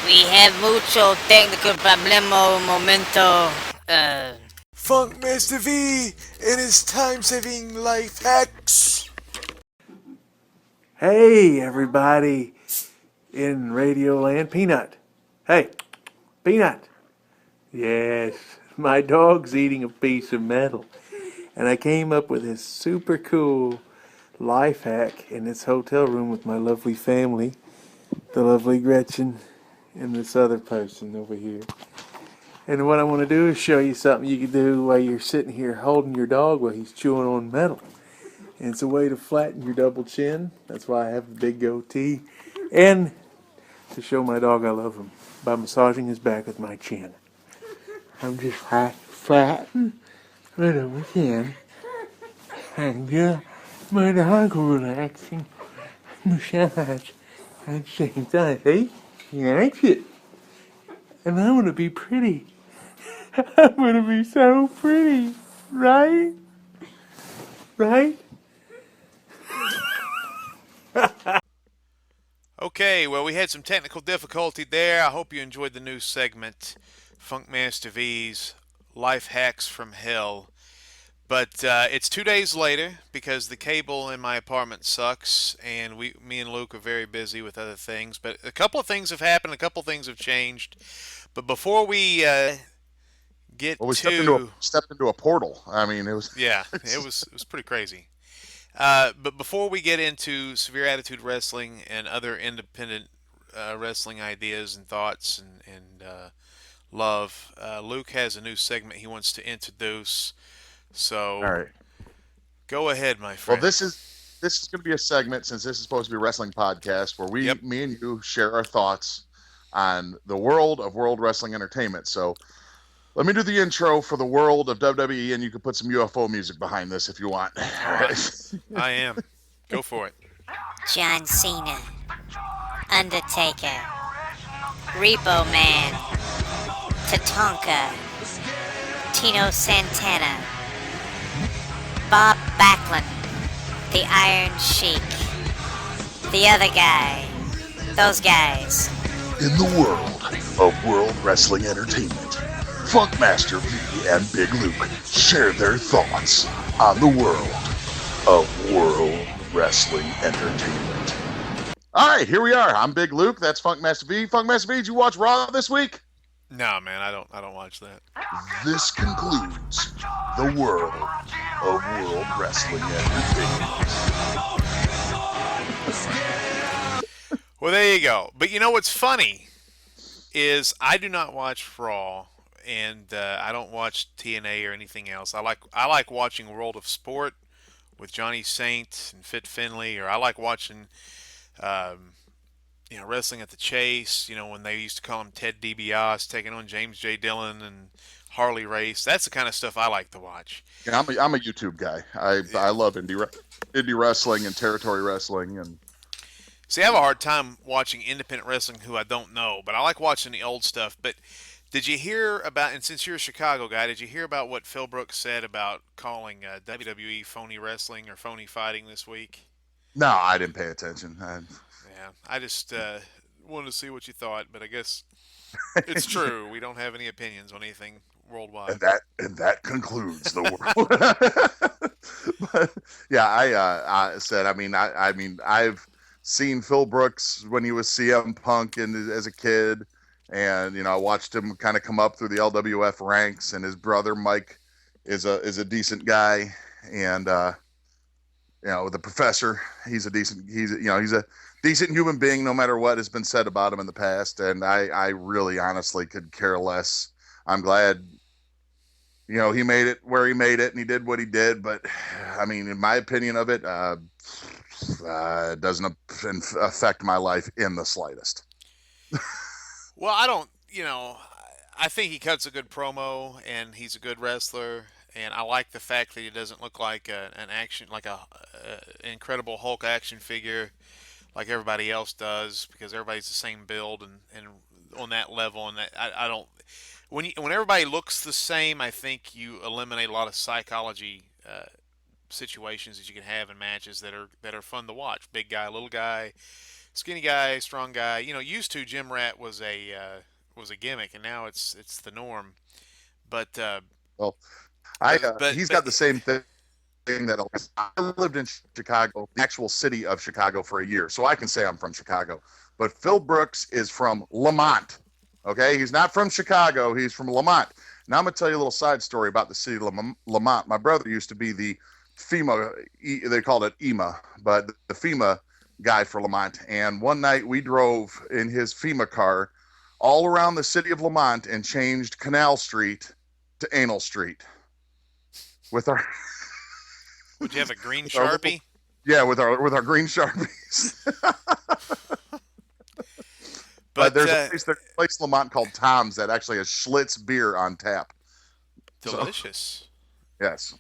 We have mucho technical problemo momento. Funkmaster V and his time-saving life hacks. Hey, everybody in Radio Land. Peanut. Hey, Peanut. Yes, my dog's eating a piece of metal. And I came up with this super cool life hack in this hotel room with my lovely family, the lovely Gretchen and this other person over here. And what I want to do is show you something you can do while you're sitting here holding your dog while he's chewing on metal. And it's a way to flatten your double chin. That's why I have the big goatee. And to show my dog I love him by massaging his back with my chin. I'm just flatten my double chin. And my dog relaxing massage at the same time. See? He likes it. And I want to be pretty. I'm going to be so pretty. Right? Right? Okay, well, we had some technical difficulty there. I hope you enjoyed the new segment, Funkmaster V's Life Hacks from Hell. But it's 2 days later because the cable in my apartment sucks, and me and Luke are very busy with other things. But a couple of things have happened, a couple of things have changed. But before we stepped into a portal. I mean, it was it was pretty crazy. But before we get into Severe Attitude Wrestling and other independent wrestling ideas and thoughts and love, Luke has a new segment he wants to introduce. So, all right, go ahead, my friend. Well, this is going to be a segment, since this is supposed to be a wrestling podcast, where me and you share our thoughts on the world of World Wrestling Entertainment. So let me do the intro for the world of WWE, and you can put some UFO music behind this if you want. I am. Go for it. John Cena, Undertaker, Repo Man, Tatanka, Tino Santana, Bob Backlund, the Iron Sheik, the other guy, those guys. In the world of World Wrestling Entertainment, Funkmaster V and Big Luke share their thoughts on the world of World Wrestling Entertainment. All right, here we are. I'm Big Luke. That's Funkmaster V. Funkmaster V, did you watch Raw this week? No, man, I don't watch that. This concludes the world of World Wrestling Entertainment. Well, there you go. But you know what's funny is I do not watch Raw, and I don't watch TNA or anything else. I like watching World of Sport with Johnny Saint and Fit Finley, or I like watching um, wrestling at the Chase. When they used to call him Ted DiBiase taking on James J. Dillon and Harley Race. That's the kind of stuff I like to watch. Yeah, I'm a YouTube guy. I love indie wrestling and territory wrestling and. See, I have a hard time watching independent wrestling who I don't know, but I like watching the old stuff. But did you hear about, and since you're a Chicago guy, did you hear about what Phil Brooks said about calling WWE phony wrestling or phony fighting this week? No, I didn't pay attention. Yeah, I just wanted to see what you thought, but I guess it's true. We don't have any opinions on anything worldwide. And that concludes the world. But yeah, I said. I mean, I've seen Phil Brooks when he was CM Punk and as a kid, and I watched him kind of come up through the LWF ranks. And his brother Mike is a decent guy, and the Professor, he's a decent human being, no matter what has been said about him in the past. And I really honestly could care less. I'm glad he made it where he made it and he did what he did. But I mean, in my opinion of it, it doesn't affect my life in the slightest. Well, I don't, I think he cuts a good promo and he's a good wrestler. And I like the fact that he doesn't look like an Incredible Hulk action figure like everybody else does, because everybody's the same build and on that level. And that I don't, when everybody looks the same, I think you eliminate a lot of psychology situations that you can have in matches that are fun to watch. Big guy, little guy, skinny guy, strong guy. Used to Jim Rat was a gimmick, and now it's the norm. But he's got the same thing that I lived in Chicago, the actual city of Chicago, for a year, so I can say I'm from Chicago. But Phil Brooks is from Lamont. Okay, he's not from Chicago. He's from Lamont. Now I'm gonna tell you a little side story about the city of Lamont. My brother used to be the FEMA, they called it EMA, but the FEMA guy for Lamont. And one night we drove in his FEMA car all around the city of Lamont and changed Canal Street to Anal Street with our. Would you have a green Sharpie? With our green Sharpies. But there's a place in Lamont called Tom's that actually has Schlitz beer on tap. Delicious. So, yes.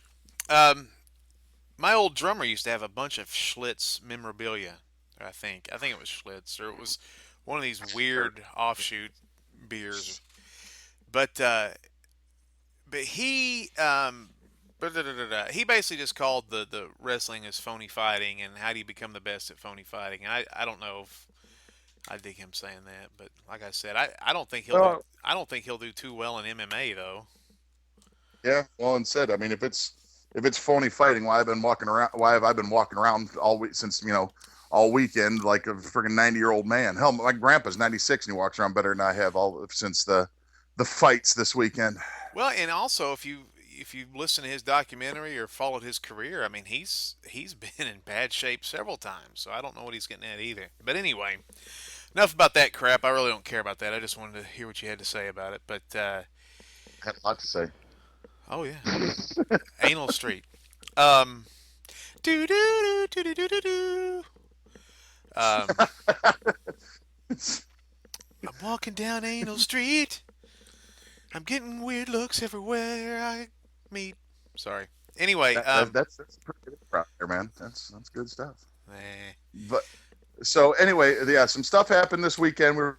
My old drummer used to have a bunch of Schlitz memorabilia. I think it was Schlitz, or it was one of these weird offshoot beers. But he he basically just called the wrestling as phony fighting, and how do you become the best at phony fighting. And I don't know if I dig him saying that, but like I said, I don't think he'll do too well in MMA though. Yeah, well, and said, I mean, if it's phony fighting, why have I been walking around all week since all weekend like a freaking 90-year-old man? Hell, my grandpa's 96 and he walks around better than I have since the fights this weekend. Well, and also if you listen to his documentary or followed his career, I mean, he's been in bad shape several times, so I don't know what he's getting at either. But anyway, enough about that crap. I really don't care about that. I just wanted to hear what you had to say about it. But I had a lot to say. Oh yeah, Anal Street. Do do do do do do do. I'm walking down Anal Street. I'm getting weird looks everywhere I meet. Sorry. Anyway, that's pretty good right there, man. That's good stuff. Eh. But so anyway, yeah, some stuff happened this weekend. We're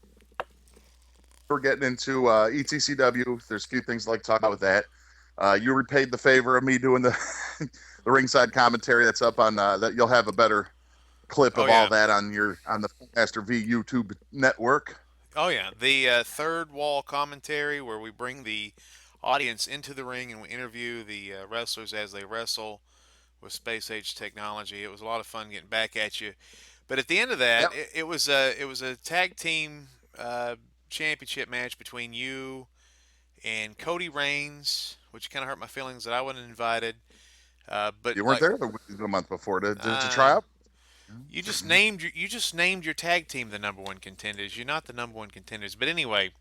getting into ETCW. There's a few things I'd like to talk about with that. You repaid the favor of me doing the the ringside commentary. That's up on that. You'll have a better clip of all that on the Funkmaster V YouTube network. Oh yeah, the third wall commentary where we bring the audience into the ring and we interview the wrestlers as they wrestle with space age technology. It was a lot of fun getting back at you. But at the end of that, it was a tag team championship match between you and Cody Raines, which kind of hurt my feelings that I wasn't invited. But You weren't there the month before to try out. You just named your tag team the number one contenders. You're not the number one contenders. But anyway,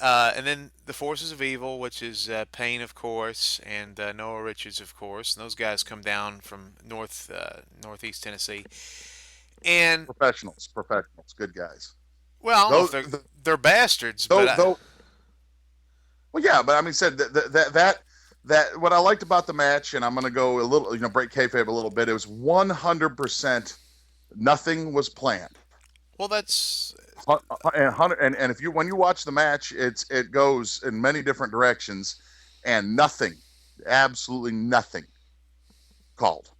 and then the Forces of Evil, which is Payne, of course, and Noah Richards, of course. And those guys come down from northeast Tennessee. And professionals, good guys. Well, they're bastards. Well, yeah, but I mean, said that what I liked about the match, and I'm going to go a little, break kayfabe a little bit. It was 100% nothing was planned. Well, that's and if when you watch the match, it goes in many different directions, and nothing, absolutely nothing, called.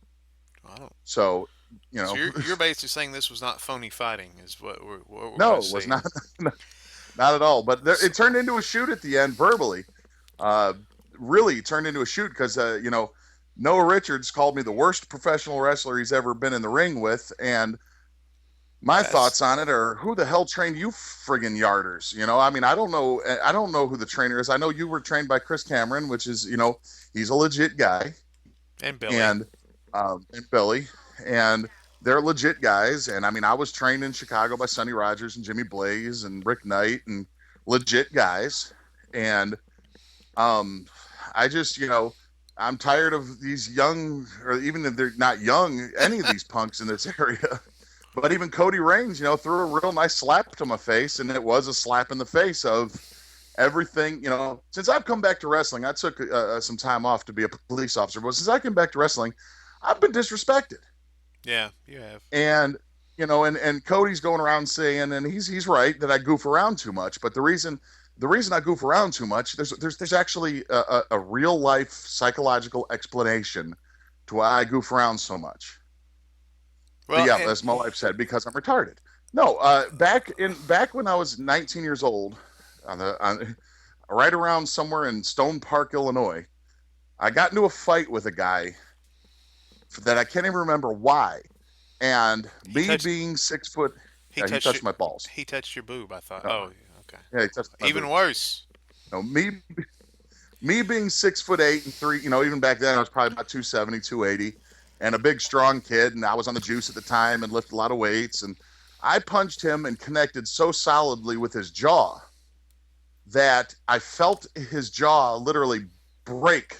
So. So you're basically saying this was not phony fighting, is what we're no, it was not, not at all. But it turned into a shoot at the end, verbally. Really turned into a shoot because Noah Richards called me the worst professional wrestler he's ever been in the ring with, and my thoughts on it are, who the hell trained you friggin' yarders? I mean, I don't know who the trainer is. I know you were trained by Chris Cameron, which is he's a legit guy, and Billy and Billy. And they're legit guys. And I mean, I was trained in Chicago by Sonny Rogers and Jimmy Blaze and Rick Knight, and legit guys. And I just, I'm tired of these young, or even if they're not young, any of these punks in this area. But even Cody Raines, threw a real nice slap to my face, and it was a slap in the face of everything. Since I've come back to wrestling, I took some time off to be a police officer, but since I came back to wrestling, I've been disrespected. Yeah, you have. And and Cody's going around saying, and he's right, that I goof around too much. But the reason I goof around too much, there's actually a real life psychological explanation to why I goof around so much. Well, yeah, as my wife said, because I'm retarded. No, back when I was 19 years old, right around somewhere in Stone Park, Illinois, I got into a fight with a guy that I can't even remember why. And being 6 foot, he touched my balls. He touched your boob, I thought. Oh, okay. Yeah, he touched my even boob. Worse. No, me being 6'8" and 3, even back then I was probably about 270, 280, and a big strong kid, and I was on the juice at the time and lifted a lot of weights, and I punched him and connected so solidly with his jaw that I felt his jaw literally break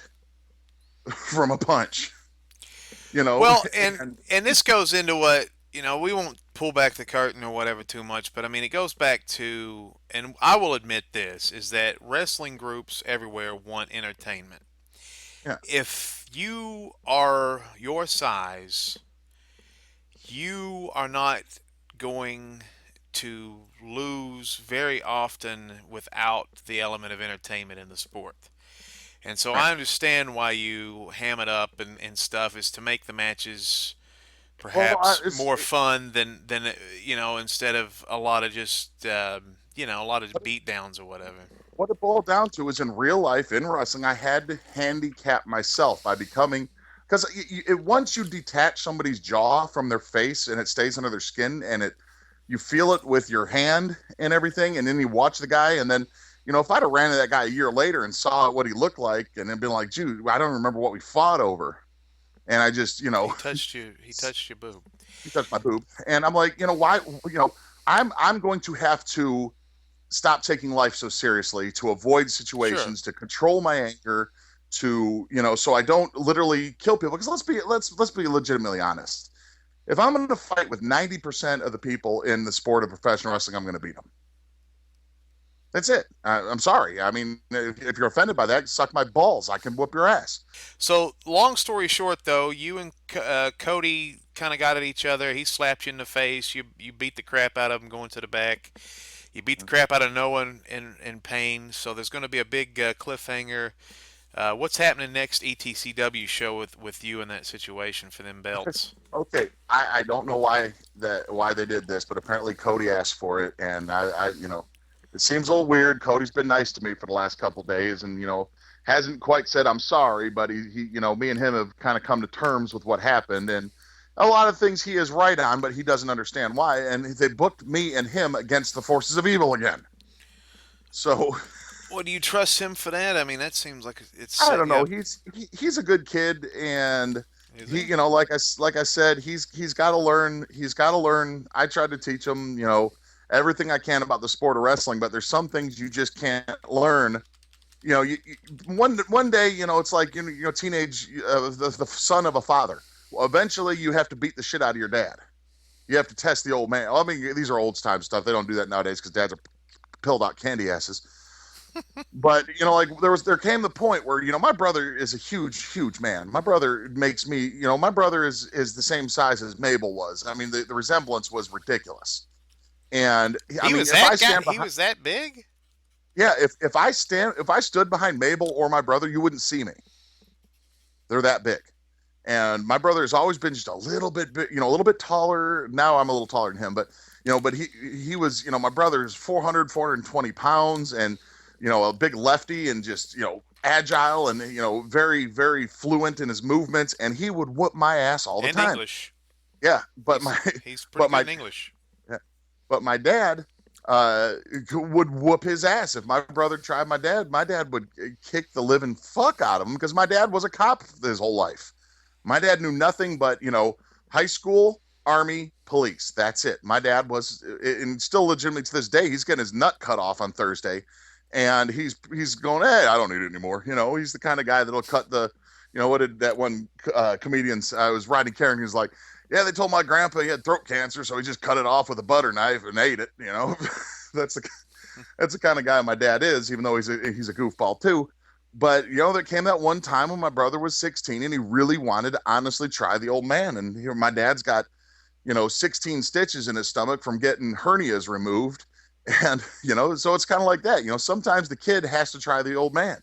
from a punch. Well, and this goes into what, we won't pull back the curtain or whatever too much, but I mean, it goes back to, and I will admit this, is that wrestling groups everywhere want entertainment. Yeah. If you are your size, you are not going to lose very often without the element of entertainment in the sport. And so I understand why you ham it up and stuff, is to make the matches perhaps more fun than instead of a lot of just a lot of beat downs or whatever. What it boiled down to is, in real life, in wrestling, I had to handicap myself by becoming, because once you detach somebody's jaw from their face and it stays under their skin, and you feel it with your hand and everything, and then you watch the guy, and then if I'd have ran into that guy a year later and saw what he looked like, and then been like, dude, I don't remember what we fought over. And I just, He touched your boob. He touched my boob. And I'm like, why, I'm going to have to stop taking life so seriously to avoid situations, to control my anger, to, so I don't literally kill people. Because let's be legitimately honest. If I'm going to fight with 90% of the people in the sport of professional wrestling, I'm going to beat them. That's it. I'm sorry. I mean, if you're offended by that, suck my balls. I can whoop your ass. So, long story short, though, you and Cody kind of got at each other. He slapped you in the face. You beat the crap out of him going to the back. You beat the crap out of Noah in Payne. So there's going to be a big cliffhanger. What's happening next ETCW show with you in that situation for them belts? Okay, I don't know why they did this, but apparently Cody asked for it, and I it seems a little weird. Cody's been nice to me for the last couple of days, and hasn't quite said I'm sorry, but he me and him have kind of come to terms with what happened, and a lot of things he is right on, but he doesn't understand why. And they booked me and him against the Forces of Evil again. So Well, do you trust him for that? I mean, that seems like it's I setting don't know. up. He's a good kid, and Is he, he? you know, like I said, he's got to learn. He's got to learn. I tried to teach him, everything I can about the sport of wrestling, but there's some things you just can't learn. One day, it's like teenage the son of a father. Well, eventually, you have to beat the shit out of your dad. You have to test the old man. Well, I mean, these are old time stuff. They don't do that nowadays because dads are pilled out candy asses. But like there came the point where my brother is a huge man. My brother makes me, my brother is the same size as Mabel was. I mean, the resemblance was ridiculous. And I mean, if I stand behind, he was that big? yeah, if I stood behind Mabel or my brother, you wouldn't see me. They're that big. And my brother has always been just a little bit a little bit taller. Now I'm a little taller than him, but he was, my brother is 420 pounds, and a big lefty, and just agile, and very, very fluent in his movements, and he would whoop my ass all the And time. English. Yeah, but he's pretty good in English. Yeah, but my dad would whoop his ass if my brother tried my dad. My dad would kick the living fuck out of him because my dad was a cop his whole life. My dad knew nothing but high school, Army, police. That's it. My dad was, and still legitimately to this day, he's getting his nut cut off on Thursday. And he's going, hey, I don't need it anymore. He's the kind of guy that'll cut the, what did that one comedian, I was riding Karen, he was like, yeah, they told my grandpa he had throat cancer, so he just cut it off with a butter knife and ate it. That's the kind of guy my dad is, even though he's a goofball too. But there came that one time when my brother was 16 and he really wanted to honestly try the old man. And here my dad's got 16 stitches in his stomach from getting hernias removed. And, so it's kind of like that. Sometimes the kid has to try the old man.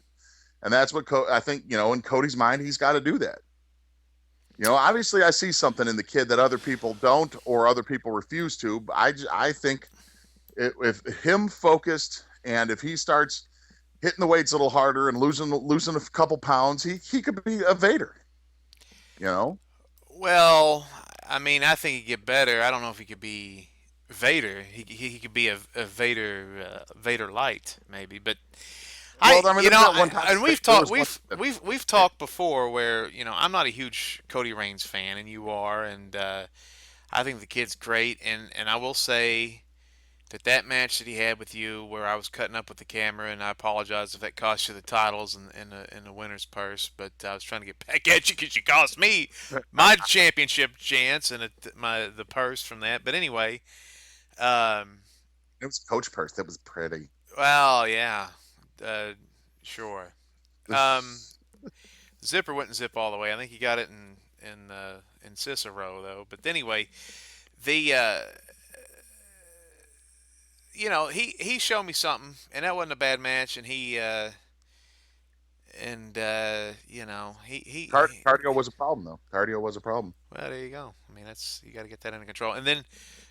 And that's what I think, in Cody's mind, he's got to do that. Obviously I see something in the kid that other people don't, or other people refuse to. But I think if him focused, and if he starts hitting the weights a little harder and losing a couple pounds, he could be a Vader. Well, I mean, I think he'd get better. I don't know if he could be Vader. He could be a Vader Vader light maybe, but and we've talked before where I'm not a huge Cody Raines fan, and you are, and I think the kid's great, and I will say that match that he had with you, where I was cutting up with the camera, and I apologize if that cost you the titles and the winner's purse, but I was trying to get back at you because you cost me my championship chance and the purse from that. But anyway, it was coach purse. That was pretty. Well, yeah, sure. Zipper wouldn't zip all the way. I think he got it in Cicero though. But anyway, the he showed me something, and that wasn't a bad match, and cardio was a problem though. Cardio was a problem. Well, there you go. I mean, you got to get that under control. And then,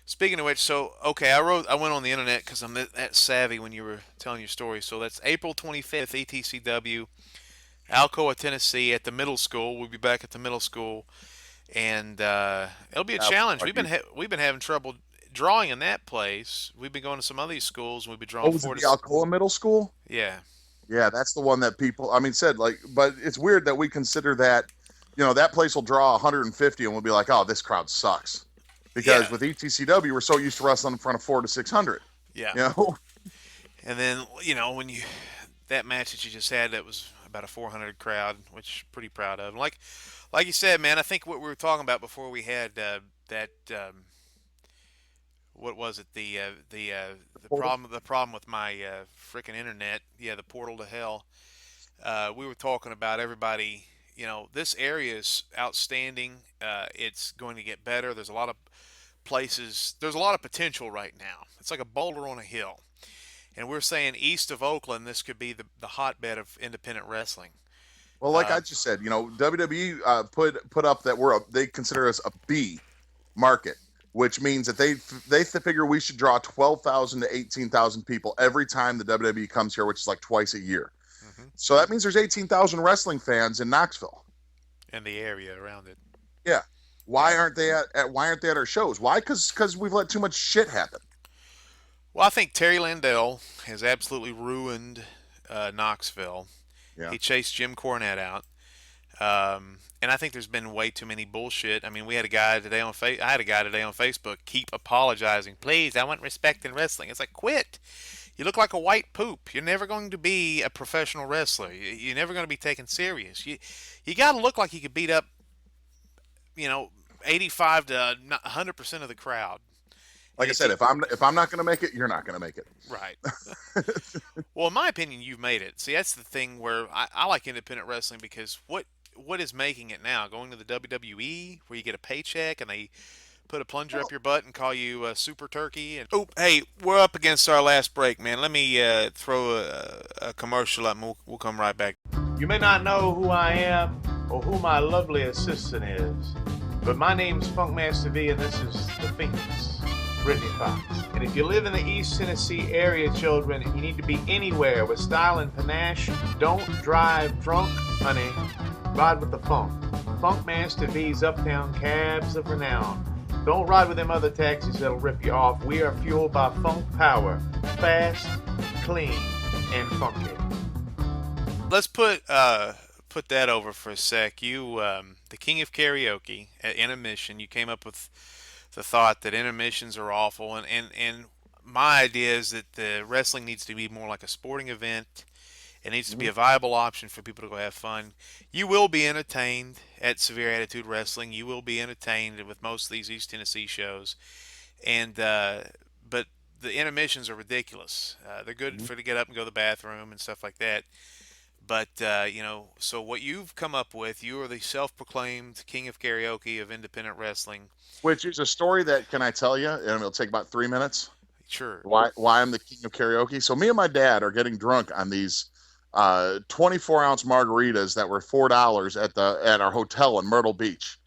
speaking of which, so okay, I went on the internet because I'm that savvy when you were telling your story. So that's April 25th, ETCW, Alcoa, Tennessee, at the middle school. We'll be back at the middle school, and it'll be a challenge. We've been having trouble drawing in that place. We've been going to some other schools, and we've been drawing. Oh, was it the Alcoa Middle School? Yeah. Yeah, that's the one that people, said, but it's weird that we consider that, that place will draw 150 and we'll be like, oh, this crowd sucks. Because with ETCW, we're so used to wrestling in front of 400 to 600. Yeah. And then, when that match that you just had, that was about a 400 crowd, which I'm pretty proud of. Like you said, man, I think what we were talking about before we had that, what was it? The problem with my freaking internet. Yeah, the portal to hell. We were talking about everybody. This area is outstanding. It's going to get better. There's a lot of places. There's a lot of potential right now. It's like a boulder on a hill. And we're saying east of Oakland, this could be the hotbed of independent wrestling. Well, like I just said, WWE put up that they consider us a B market, which means that they figure we should draw 12,000 to 18,000 people every time the WWE comes here, which is like twice a year. Mm-hmm. So that means there's 18,000 wrestling fans in Knoxville and the area around it. Yeah. Why aren't they at our shows? Why? Because we've let too much shit happen. Well, I think Terry Landell has absolutely ruined Knoxville. Yeah. He chased Jim Cornette out. And I think there's been way too many bullshit. I mean, we had a guy today on I had a guy today on Facebook keep apologizing. Please, I want respect in wrestling. It's like, quit. You look like a white poop. You're never going to be a professional wrestler. You're never going to be taken serious. You got to look like you could beat up, 85 to 100% of the crowd. Like I said, if I'm not going to make it, you're not going to make it. Right. Well, in my opinion, you've made it. See, that's the thing where I like independent wrestling because what is making it now? Going to the WWE where you get a paycheck and they put a plunger up your butt and call you Super Turkey. And hey, we're up against our last break, man. Let me throw a commercial up and we'll come right back. You may not know who I am or who my lovely assistant is, but my name's Funkmaster V and this is the Phoenix, Brittany Fox. And if you live in the East Tennessee area, children, and you need to be anywhere with style and panache, don't drive drunk, honey. Ride with the funk. Funkmaster V's Uptown Cabs of Renown. Don't ride with them other taxis that'll rip you off. We are fueled by funk power. Fast, clean, and funky. Let's put that over for a sec. You, the king of karaoke at intermission, you came up with the thought that intermissions are awful, and my idea is that the wrestling needs to be more like a sporting event. It needs to be a viable option for people to go have fun. You will be entertained at Severe Attitude Wrestling. You will be entertained with most of these East Tennessee shows, and but the intermissions are ridiculous. They're good for to get up and go to the bathroom and stuff like that. But so what you've come up with, you are the self-proclaimed king of karaoke of independent wrestling. Which is a story that, can I tell you? And it'll take about 3 minutes. Sure. Why I'm the king of karaoke? So me and my dad are getting drunk on these 24-ounce margaritas that were $4 at our hotel in Myrtle Beach,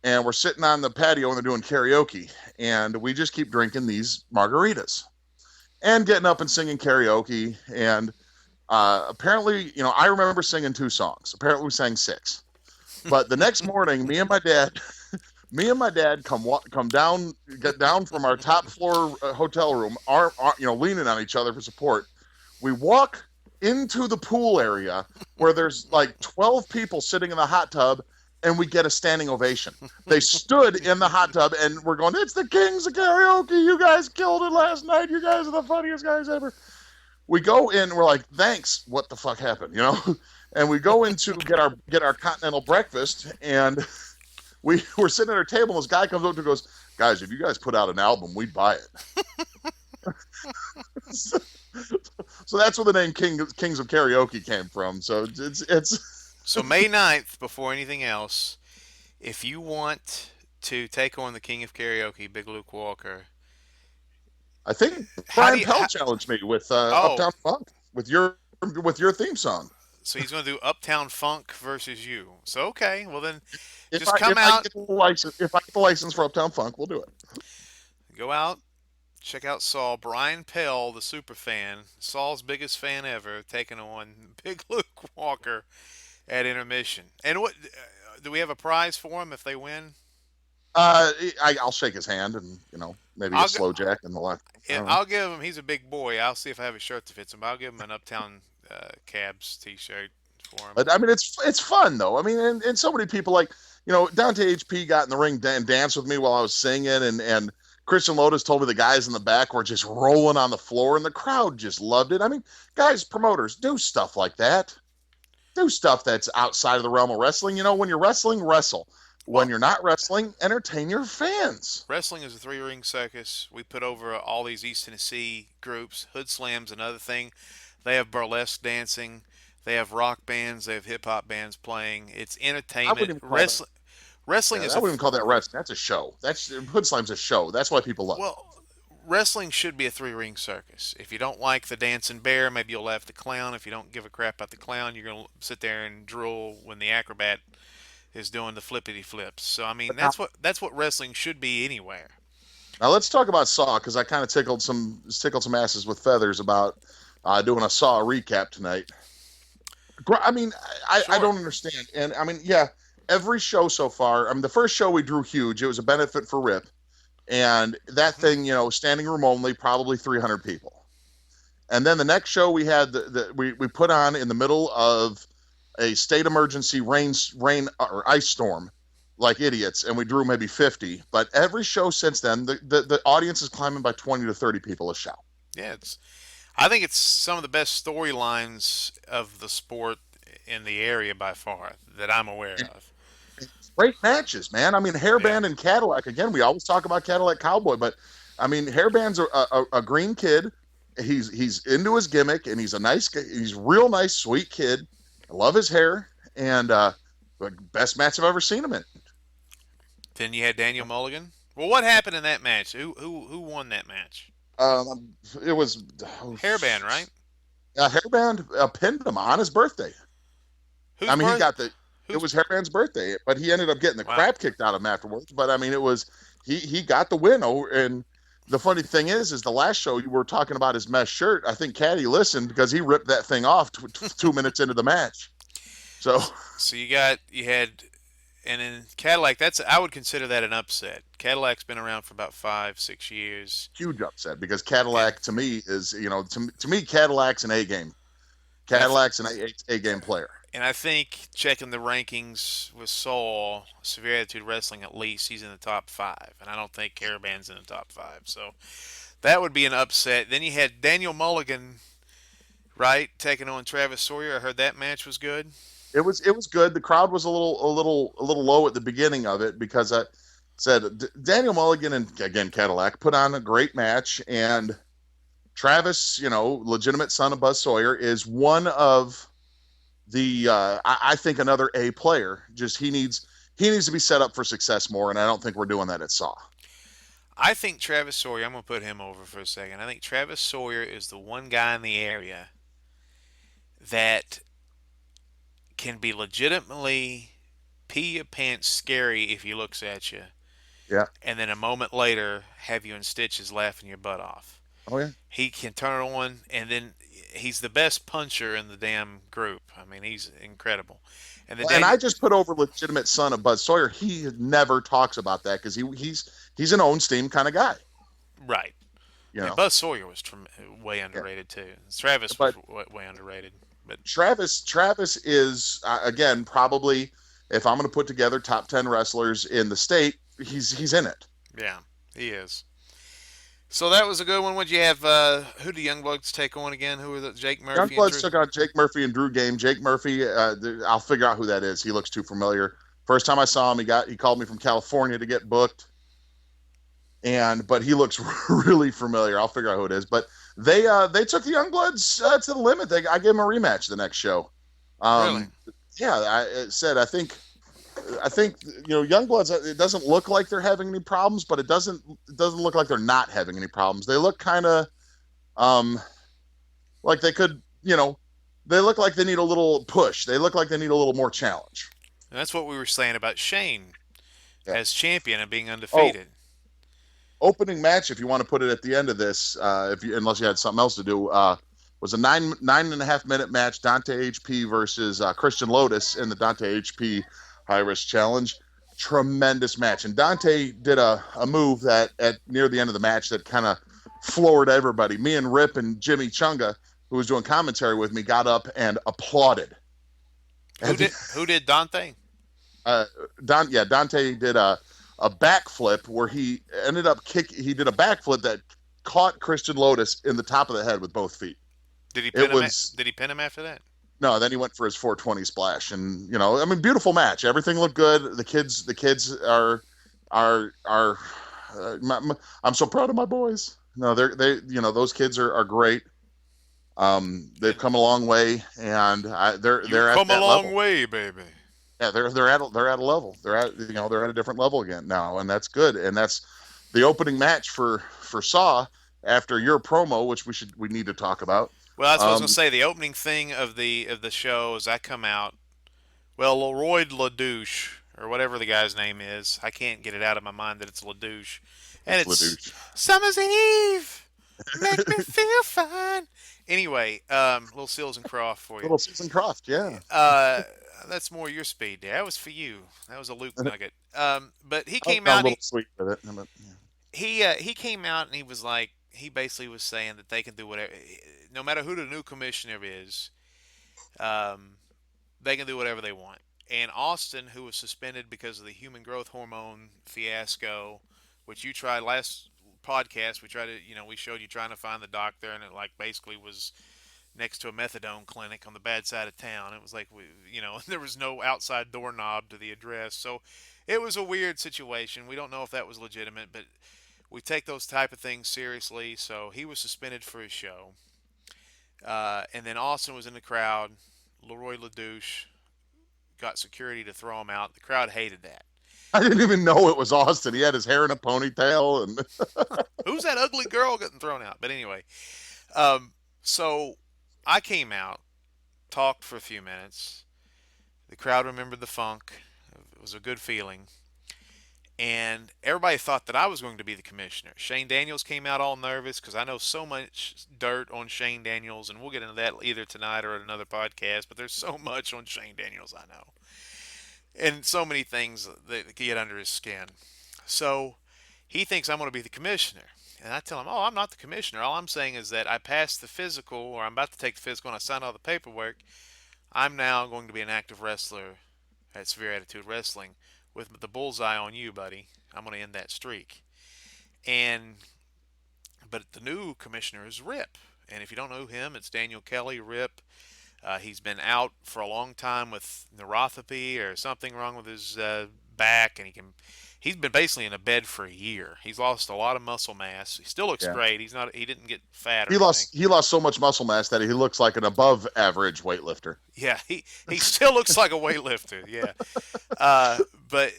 and we're sitting on the patio and they're doing karaoke, and we just keep drinking these margaritas and getting up and singing karaoke. And apparently, I remember singing 2 songs. Apparently, we sang 6. But the next morning, me and my dad get down from our top floor hotel room, leaning on each other for support. We walk into the pool area where there's like 12 people sitting in the hot tub, and we get a standing ovation. They stood in the hot tub, and we're going, "It's the kings of karaoke. You guys killed it last night. You guys are the funniest guys ever." We go in, we're like, "Thanks. What the fuck happened?" And we go in to get our continental breakfast, and we're sitting at our table, and this guy comes up and goes, "Guys, if you guys put out an album, we'd buy it." So that's where the name Kings of Karaoke came from. So it's So May 9th, before anything else, if you want to take on the king of karaoke, Big Luke Walker, I think Brian Pell challenged me with Uptown Funk with your theme song. So he's going to do Uptown Funk versus you. So okay, well then, If just I get the license for Uptown Funk, we'll do it. Go out, check out Saul. Brian Pell, the super fan, Saul's biggest fan ever, taking on Big Luke Walker at intermission. And what do we have a prize for him if they win? I'll shake his hand and maybe a slow jack in the left. I'll give him. He's a big boy. I'll see if I have a shirt that fits him. I'll give him an Uptown Cabs T-shirt for him. But I mean, it's fun though. I mean, and so many people Dante HP got in the ring and danced with me while I was singing, and Christian Lotus told me the guys in the back were just rolling on the floor, and the crowd just loved it. I mean, guys, promoters, do stuff like that. Do stuff that's outside of the realm of wrestling. When you're wrestling, wrestle. When you're not wrestling, entertain your fans. Wrestling is a 3-ring circus. We put over all these East Tennessee groups. Hood Slam's another thing. They have burlesque dancing. They have rock bands. They have hip-hop bands playing. It's entertainment. Wrestling is... I wouldn't even call that wrestling. That's a show. Hood Slam's a show. That's why people love it. Well, wrestling should be a 3-ring circus. If you don't like the dancing bear, maybe you'll laugh at the clown. If you don't give a crap about the clown, you're going to sit there and drool when the acrobat is doing the flippity flips. So I mean, that's what wrestling should be anywhere. Now let's talk about Saw, because I kind of tickled some asses with feathers about doing a Saw recap tonight. I mean, I don't understand. And I mean, yeah, every show so far. I mean, the first show we drew huge. It was a benefit for Rip. And that thing, standing room only, probably 300 people. And then the next show we had, we put on in the middle of a state emergency rain or ice storm, like idiots, and we drew maybe 50. But every show since then, the audience is climbing by 20 to 30 people a show. Yeah, I think it's some of the best storylines of the sport in the area by far that I'm aware of. Great matches, man. I mean, Hairband and Cadillac. Again, we always talk about Cadillac Cowboy, but I mean, Hairband's a green kid. He's into his gimmick, and he's a nice guy. He's a real nice, sweet kid. I love his hair, and the best match I've ever seen him in. Then you had Daniel Mulligan. Well, what happened in that match? Who won that match? It was Hairband, right? Hairband pinned him on his birthday. Whose I mean, birth- it was Hairband's birthday, but he ended up getting the crap kicked out of him afterwards. But I mean, it was he got the win over. And the funny thing is the last show you were talking about his mesh shirt. I think Caddy listened because he ripped that thing off 2 minutes into the match. So you had, and in Cadillac, I would consider that an upset. Cadillac's been around for about 5-6 years. Huge upset because Cadillac to me is, to me Cadillac's an A game. Cadillac's an A game player. And I think checking the rankings with Saul, Severe Attitude Wrestling, at least he's in the top 5, and I don't think Hairband's in the top 5. So that would be an upset. Then you had Daniel Mulligan, right, taking on Travis Sawyer. I heard that match was good. It was good. The crowd was a little low at the beginning of it because I said Daniel Mulligan and again Cadillac put on a great match, and Travis, legitimate son of Buzz Sawyer, is one of the I think another A player. Just he needs to be set up for success more, and I don't think we're doing that at SAW. I think Travis Sawyer, I'm going to put him over for a second. I think Travis Sawyer is the one guy in the area that can be legitimately pee your pants scary if he looks at you. Yeah. And then a moment later have you in stitches laughing your butt off. Oh, yeah. He can turn on, and then he's the best puncher in the damn group. I mean, he's incredible. And I just put over legitimate son of Buzz Sawyer. He never talks about that because he's an own steam kind of guy. Right. And Buzz Sawyer was way underrated too. Travis was way underrated. But Travis is again probably, if I'm going to put together top 10 wrestlers in the state, he's in it. Yeah, he is. So that was a good one. What'd you have? Who do Youngbloodz take on again? Who were the Jayke Murphy? Youngbloodz took on Jayke Murphy and Drew Game. Jayke Murphy, I'll figure out who that is. He looks too familiar. First time I saw him, he called me from California to get booked, but he looks really familiar. I'll figure out who it is. But they took the Youngbloodz to the limit. I gave him a rematch the next show. Really? Yeah, I think Youngbloodz. It doesn't look like they're having any problems, but it doesn't look like they're not having any problems. They look kind of like they could, they look like they need a little push. They look like they need a little more challenge. And that's what we were saying about Shane as champion and being undefeated. Opening match, if you want to put it at the end of this, unless you had something else to do, was a 9.5 minute match. Dante HP versus Christian Lotus in the Dante HP High Risk Challenge. Tremendous match, and Dante did a move that at near the end of the match that kind of floored everybody. Me and Rip and Jimmy Chunga, who was doing commentary with me, got up and applauded. Who did Dante? Dante did a backflip where he ended up he did a backflip that caught Christian Lotus in the top of the head with both feet. Did he pin him after that? No, then he went for his 420 splash, and beautiful match. Everything looked good. The kids are I'm so proud of my boys. No, those kids are great. They've come a long way, and they're at that come a long level. way, baby. Yeah, they're at a level. They're at a different level again now, and that's good. And that's the opening match for SAW after your promo, which we need to talk about. Well, that's what I was going to say. The opening thing of the show is I come out. Well, Leroy LaDouche, or whatever the guy's name is, I can't get it out of my mind that it's LaDouche. And it's Summer's Eve, make me feel fine. Anyway, little Seals and Croft for you. Little Seals and Croft, yeah. That's more your speed, Dad. That was for you. That was a Luke nugget. But he came out. A little sweet with it. he came out and he was like, he basically was saying that they can do whatever, no matter who the new commissioner is, they can do whatever they want. And Austin, who was suspended because of the human growth hormone fiasco, which you tried last podcast, we tried to, we showed you trying to find the doctor, and it like basically was next to a methadone clinic on the bad side of town. It was like, there was no outside doorknob to the address. So it was a weird situation. We don't know if that was legitimate, but we take those type of things seriously. So he was suspended for his show. And then Austin was in the crowd. Leroy LaDouche got security to throw him out. The crowd hated that. I didn't even know it was Austin. He had his hair in a ponytail. And who's that ugly girl getting thrown out? But anyway, so I came out, talked for a few minutes. The crowd remembered the funk. It was a good feeling. And everybody thought that I was going to be the commissioner. Shane Daniels came out all nervous because I know so much dirt on Shane Daniels, and we'll get into that either tonight or at another podcast, but there's so much on Shane Daniels I know. And so many things that get under his skin. So he thinks I'm going to be the commissioner. And I tell him, I'm not the commissioner. All I'm saying is that I passed the physical, or I'm about to take the physical, and I signed all the paperwork. I'm now going to be an active wrestler at Severe Attitude Wrestling. With the bullseye on you, buddy. I'm going to end that streak. But the new commissioner is Rip. And if you don't know him, it's Daniel Kelly, Rip. He's been out for a long time with neuropathy or something wrong with his back, and he's been basically in a bed for a year. He's lost a lot of muscle mass. He still looks great. He didn't get fat. He lost so much muscle mass that he looks like an above average weightlifter. Yeah, he still looks like a weightlifter. Yeah, but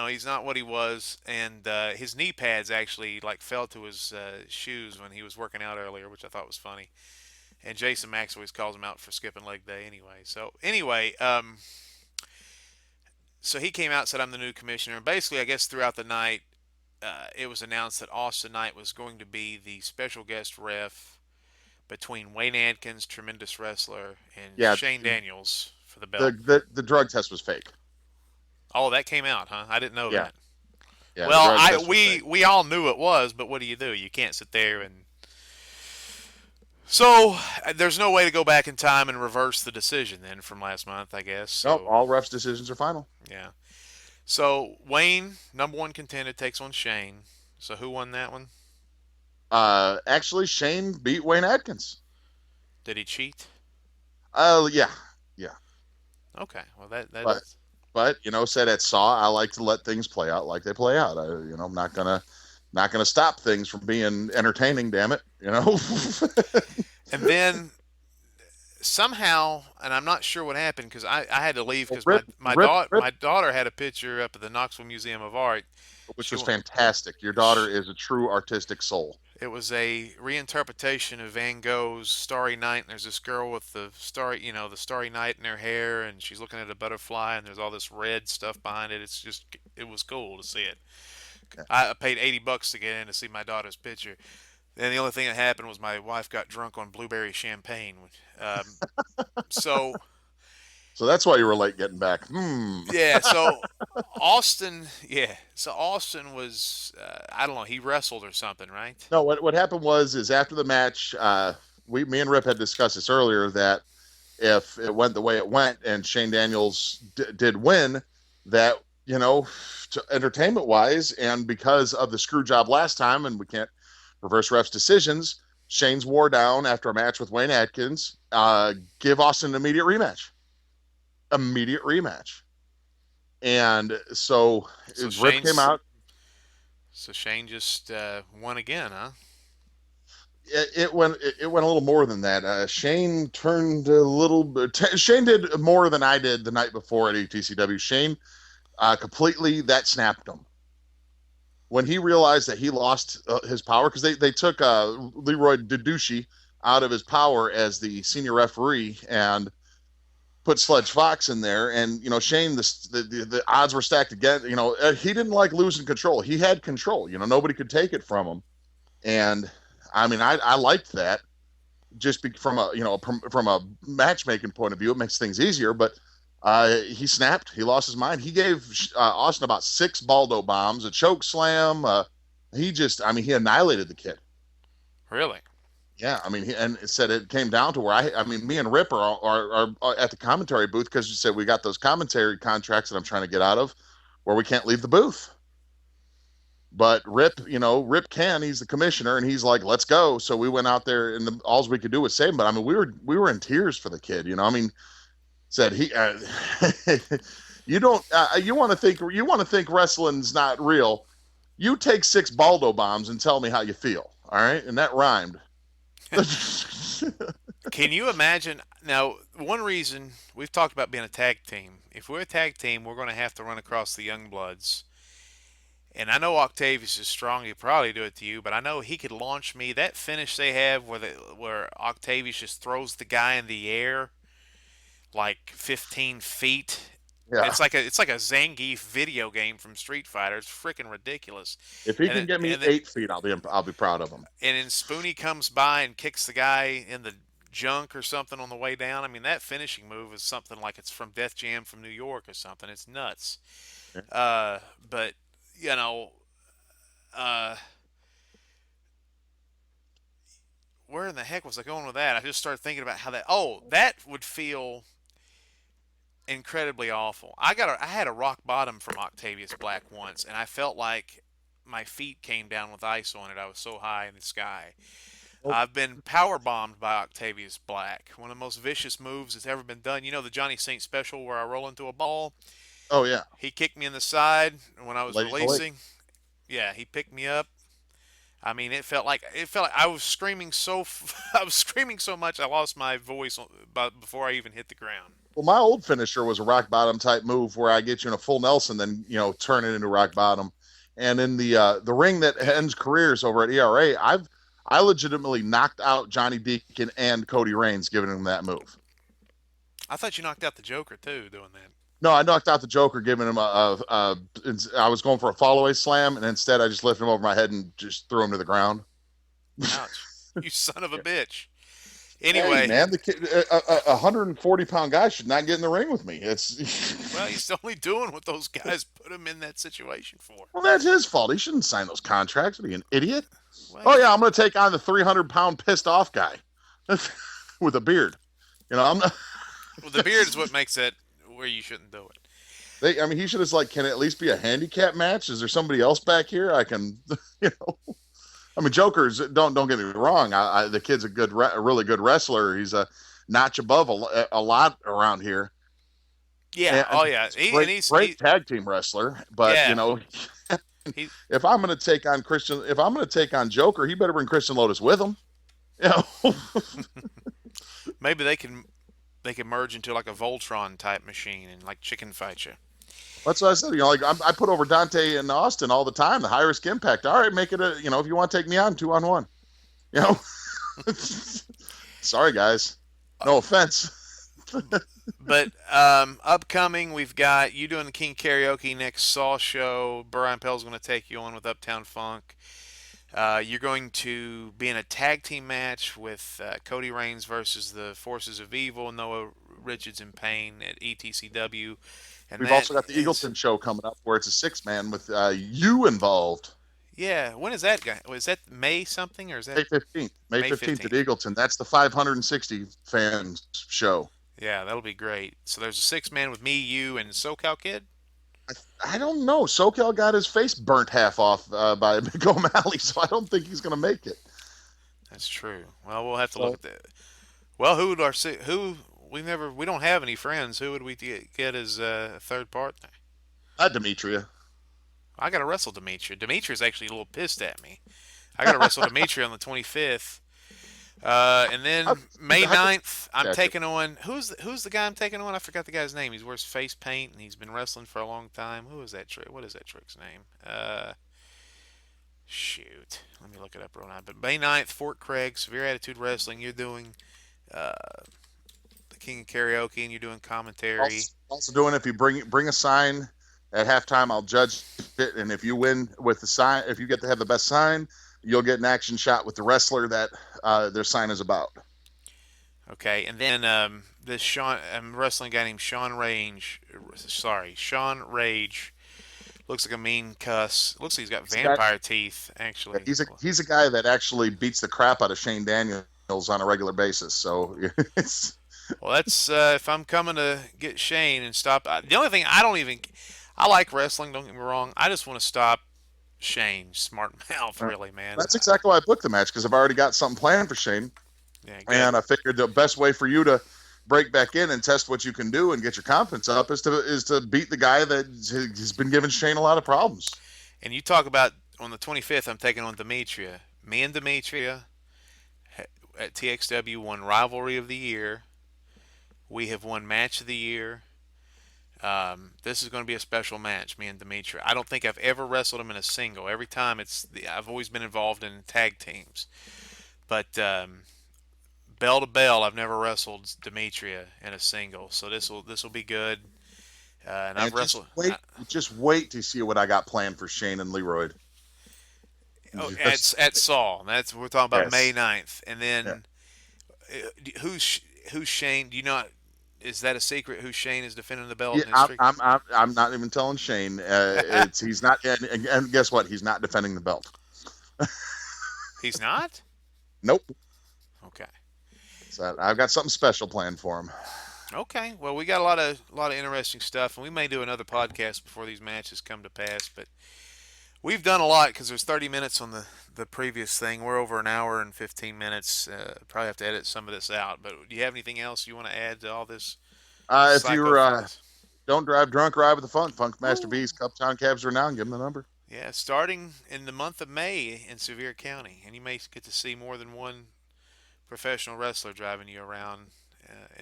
he's not what he was, and his knee pads actually fell to his shoes when he was working out earlier, which I thought was funny. And Jason Max always calls him out for skipping leg day anyway. So he came out and said, I'm the new commissioner. And basically, I guess throughout the night, it was announced that Austin Knight was going to be the special guest ref between Wayne Adkins, tremendous wrestler, and Shane Daniels for the belt. The drug test was fake. Oh, that came out, huh? I didn't know that. Yeah, well, we all knew it was, but what do? You can't sit there and... So, there's no way to go back in time and reverse the decision then from last month, I guess. So, nope, all refs' decisions are final. Yeah. So, Wayne, number one contender, takes on Shane. So, who won that one? Actually, Shane beat Wayne Adkins. Did he cheat? Yeah. Okay, well, But, said at Saw, I like to let things play out like they play out. I'm not gonna stop things from being entertaining, damn it, And then somehow, and I'm not sure what happened because I had to leave because my daughter had a picture up at the Knoxville Museum of Art, which was fantastic. Your daughter is a true artistic soul. It was a reinterpretation of Van Gogh's Starry Night, and there's this girl with the starry night in her hair, and she's looking at a butterfly, and there's all this red stuff behind it. It was cool to see it. I paid $80 to get in to see my daughter's picture. Then the only thing that happened was my wife got drunk on blueberry champagne. So that's why you were late getting back. Yeah. So Austin was, I don't know, he wrestled or something, right? No, what happened is after the match, me and Rip had discussed this earlier, that if it went the way it went and Shane Daniels did win, that, entertainment wise, and because of the screw job last time, and we can't reverse refs' decisions, Shane's wore down after a match with Wayne Adkins. Give Austin an immediate rematch. And so Rip came out. So Shane just won again, huh? It went a little more than that. Shane turned a little bit. Shane did more than I did the night before at ETCW. Shane completely, that snapped him when he realized that he lost his power, because they took Leroy Deduchy out of his power as the senior referee and put Sledge Fox in there. And Shane, the odds were stacked again. He didn't like losing control. He had control. Nobody could take it from him. And I mean, I liked that, just from a matchmaking point of view. It makes things easier. But he snapped. He lost his mind. He gave Austin about 6 Baldo bombs, a choke slam, he annihilated the kid. Really? Yeah, I mean, and it said it came down to where I mean, me and Rip are at the commentary booth because you said we got those commentary contracts that I'm trying to get out of, where we can't leave the booth. But Rip, Rip can. He's the commissioner, and he's like, "Let's go." So we went out there, and all we could do was save him. But I mean, we were in tears for the kid. I mean, said he, you don't, you want to think wrestling's not real. You take 6 Baldo bombs and tell me how you feel. All right, and that rhymed. Can you imagine? Now, one reason we've talked about being a tag team. If we're a tag team, we're going to have to run across the Youngbloods. And I know Octavius is strong. He'd probably do it to you, but I know he could launch me. That finish they have where Octavius just throws the guy in the air like 15 feet. Yeah. It's like a Zangief video game from Street Fighter. It's freaking ridiculous. If he can get me 8 feet, I'll be proud of him. And then Spoonie comes by and kicks the guy in the junk or something on the way down. I mean, that finishing move is something like it's from Def Jam from New York or something. It's nuts. Yeah. But where in the heck was I going with that? I just started thinking about how that would feel incredibly awful. I had a rock bottom from Octavius Black once, and I felt like my feet came down with ice on it. I was so high in the sky. I've been power bombed by Octavius Black. One of the most vicious moves that's ever been done. You know the Johnny Saint special where I roll into a ball? Oh yeah. He kicked me in the side when I was Ladies releasing. Yeah, he picked me up. I mean, it felt like I was screaming I was screaming so much I lost my voice before I even hit the ground. Well, my old finisher was a rock bottom type move where I get you in a full Nelson, then turn it into rock bottom. And in the ring that ends careers over at ERA, I legitimately knocked out Johnny Deacon and Cody Raines giving him that move. I thought you knocked out the Joker too doing that. No, I knocked out the Joker giving him I was going for a fall-away slam, and instead I just lifted him over my head and just threw him to the ground. Ouch. You son of a bitch. Anyway, hey, man, the kid, a 140-pound guy should not get in the ring with me. Well, he's only doing what those guys put him in that situation for. Well, that's his fault. He shouldn't sign those contracts. Are you an idiot? Well, oh yeah, I'm going to take on the 300-pound pissed off guy with a beard. I'm not. Well, the beard is what makes it where you shouldn't do it. He should have can it at least be a handicap match? Is there somebody else back here I can, I mean, Joker's don't get me wrong. The kid's a really good wrestler. He's a notch above a lot around here. Yeah. He's great tag team wrestler. But if I'm going to take on Joker, he better bring Christian Lotus with him. Maybe they can merge into like a Voltron type machine and like chicken fight you. That's what I said. I put over Dante and Austin all the time. The high risk impact. All right, make it if you want to take me on 2-on-1. Sorry guys, no offense. But upcoming, we've got you doing the King Karaoke next Saw show. Brian Pell's going to take you on with Uptown Funk. You're going to be in a tag team match with Cody Raines versus the Forces of Evil, Noah Richards and Payne at ETCW. And we've also got the Eagleton show coming up where it's a 6-man with you involved. Yeah, when is that guy? Is that May something or is that May 15th? May 15th at Eagleton. That's the 560 fans show. Yeah, that'll be great. So there's a 6-man with me, you, and SoCal Kid. I don't know. SoCal got his face burnt half off by Big O'Malley, so I don't think he's going to make it. That's true. Well, we'll have to look at that. Well, we don't have any friends. Who would we get as a third partner? Demetrya. I got to wrestle Demetrya. Demetria's actually a little pissed at me. I got to wrestle Demetrya on the 25th. And then May 9th, I'm taking on who's the guy I'm taking on? I forgot the guy's name. He wears face paint and he's been wrestling for a long time. Who is that trick? What is that trick's name? Shoot. Let me look it up real now. But May 9th, Fort Craig, Severe Attitude Wrestling. You're doing the King of Karaoke and you're doing commentary. Also doing, if you bring a sign at halftime, I'll judge it, and if you win with the sign, if you get to have the best sign, you'll get an action shot with the wrestler that their sign is about. Okay, and then I'm wrestling a guy named Sean Rage. looks like a mean cuss. Looks like he's got vampire teeth, actually. He's a guy that actually beats the crap out of Shane Daniels on a regular basis. So it's. Well, that's if I'm coming to get Shane and stop. The only thing I like wrestling. Don't get me wrong. I just want to stop Shane. Smart mouth, really, man. That's exactly why I booked the match, because I've already got something planned for Shane. Yeah, and I figured the best way for you to break back in and test what you can do and get your confidence up is to beat the guy that has been giving Shane a lot of problems. And you talk about on the 25th, I'm taking on Demetrya. Me and Demetrya at TXW won Rivalry of the Year. We have won Match of the Year. This is going to be a special match, me and Demetrya. I don't think I've ever wrestled him in a single. Every time I've always been involved in tag teams. But bell to bell, I've never wrestled Demetrya in a single. So this will be good. And I've wrestled. Just wait to see what I got planned for Shane and Leroy. Oh, at Saul. We're talking about May 9th. And then who's Shane? Do you not? Is that a secret? Who Shane is defending the belt? Yeah, I'm not even telling Shane. He's not. And guess what? He's not defending the belt. He's not. Nope. Okay. So I've got something special planned for him. Okay. Well, we got a lot of interesting stuff, and we may do another podcast before these matches come to pass. But we've done a lot because there's 30 minutes on the previous thing. We're over an hour and 15 minutes. Probably have to edit some of this out. But do you have anything else you want to add to all this? If you're don't drive drunk, ride with the funk. Funkmaster V's Cuptown Cabs Renowned. Give them the number. Yeah, starting in the month of May in Sevier County, and you may get to see more than one professional wrestler driving you around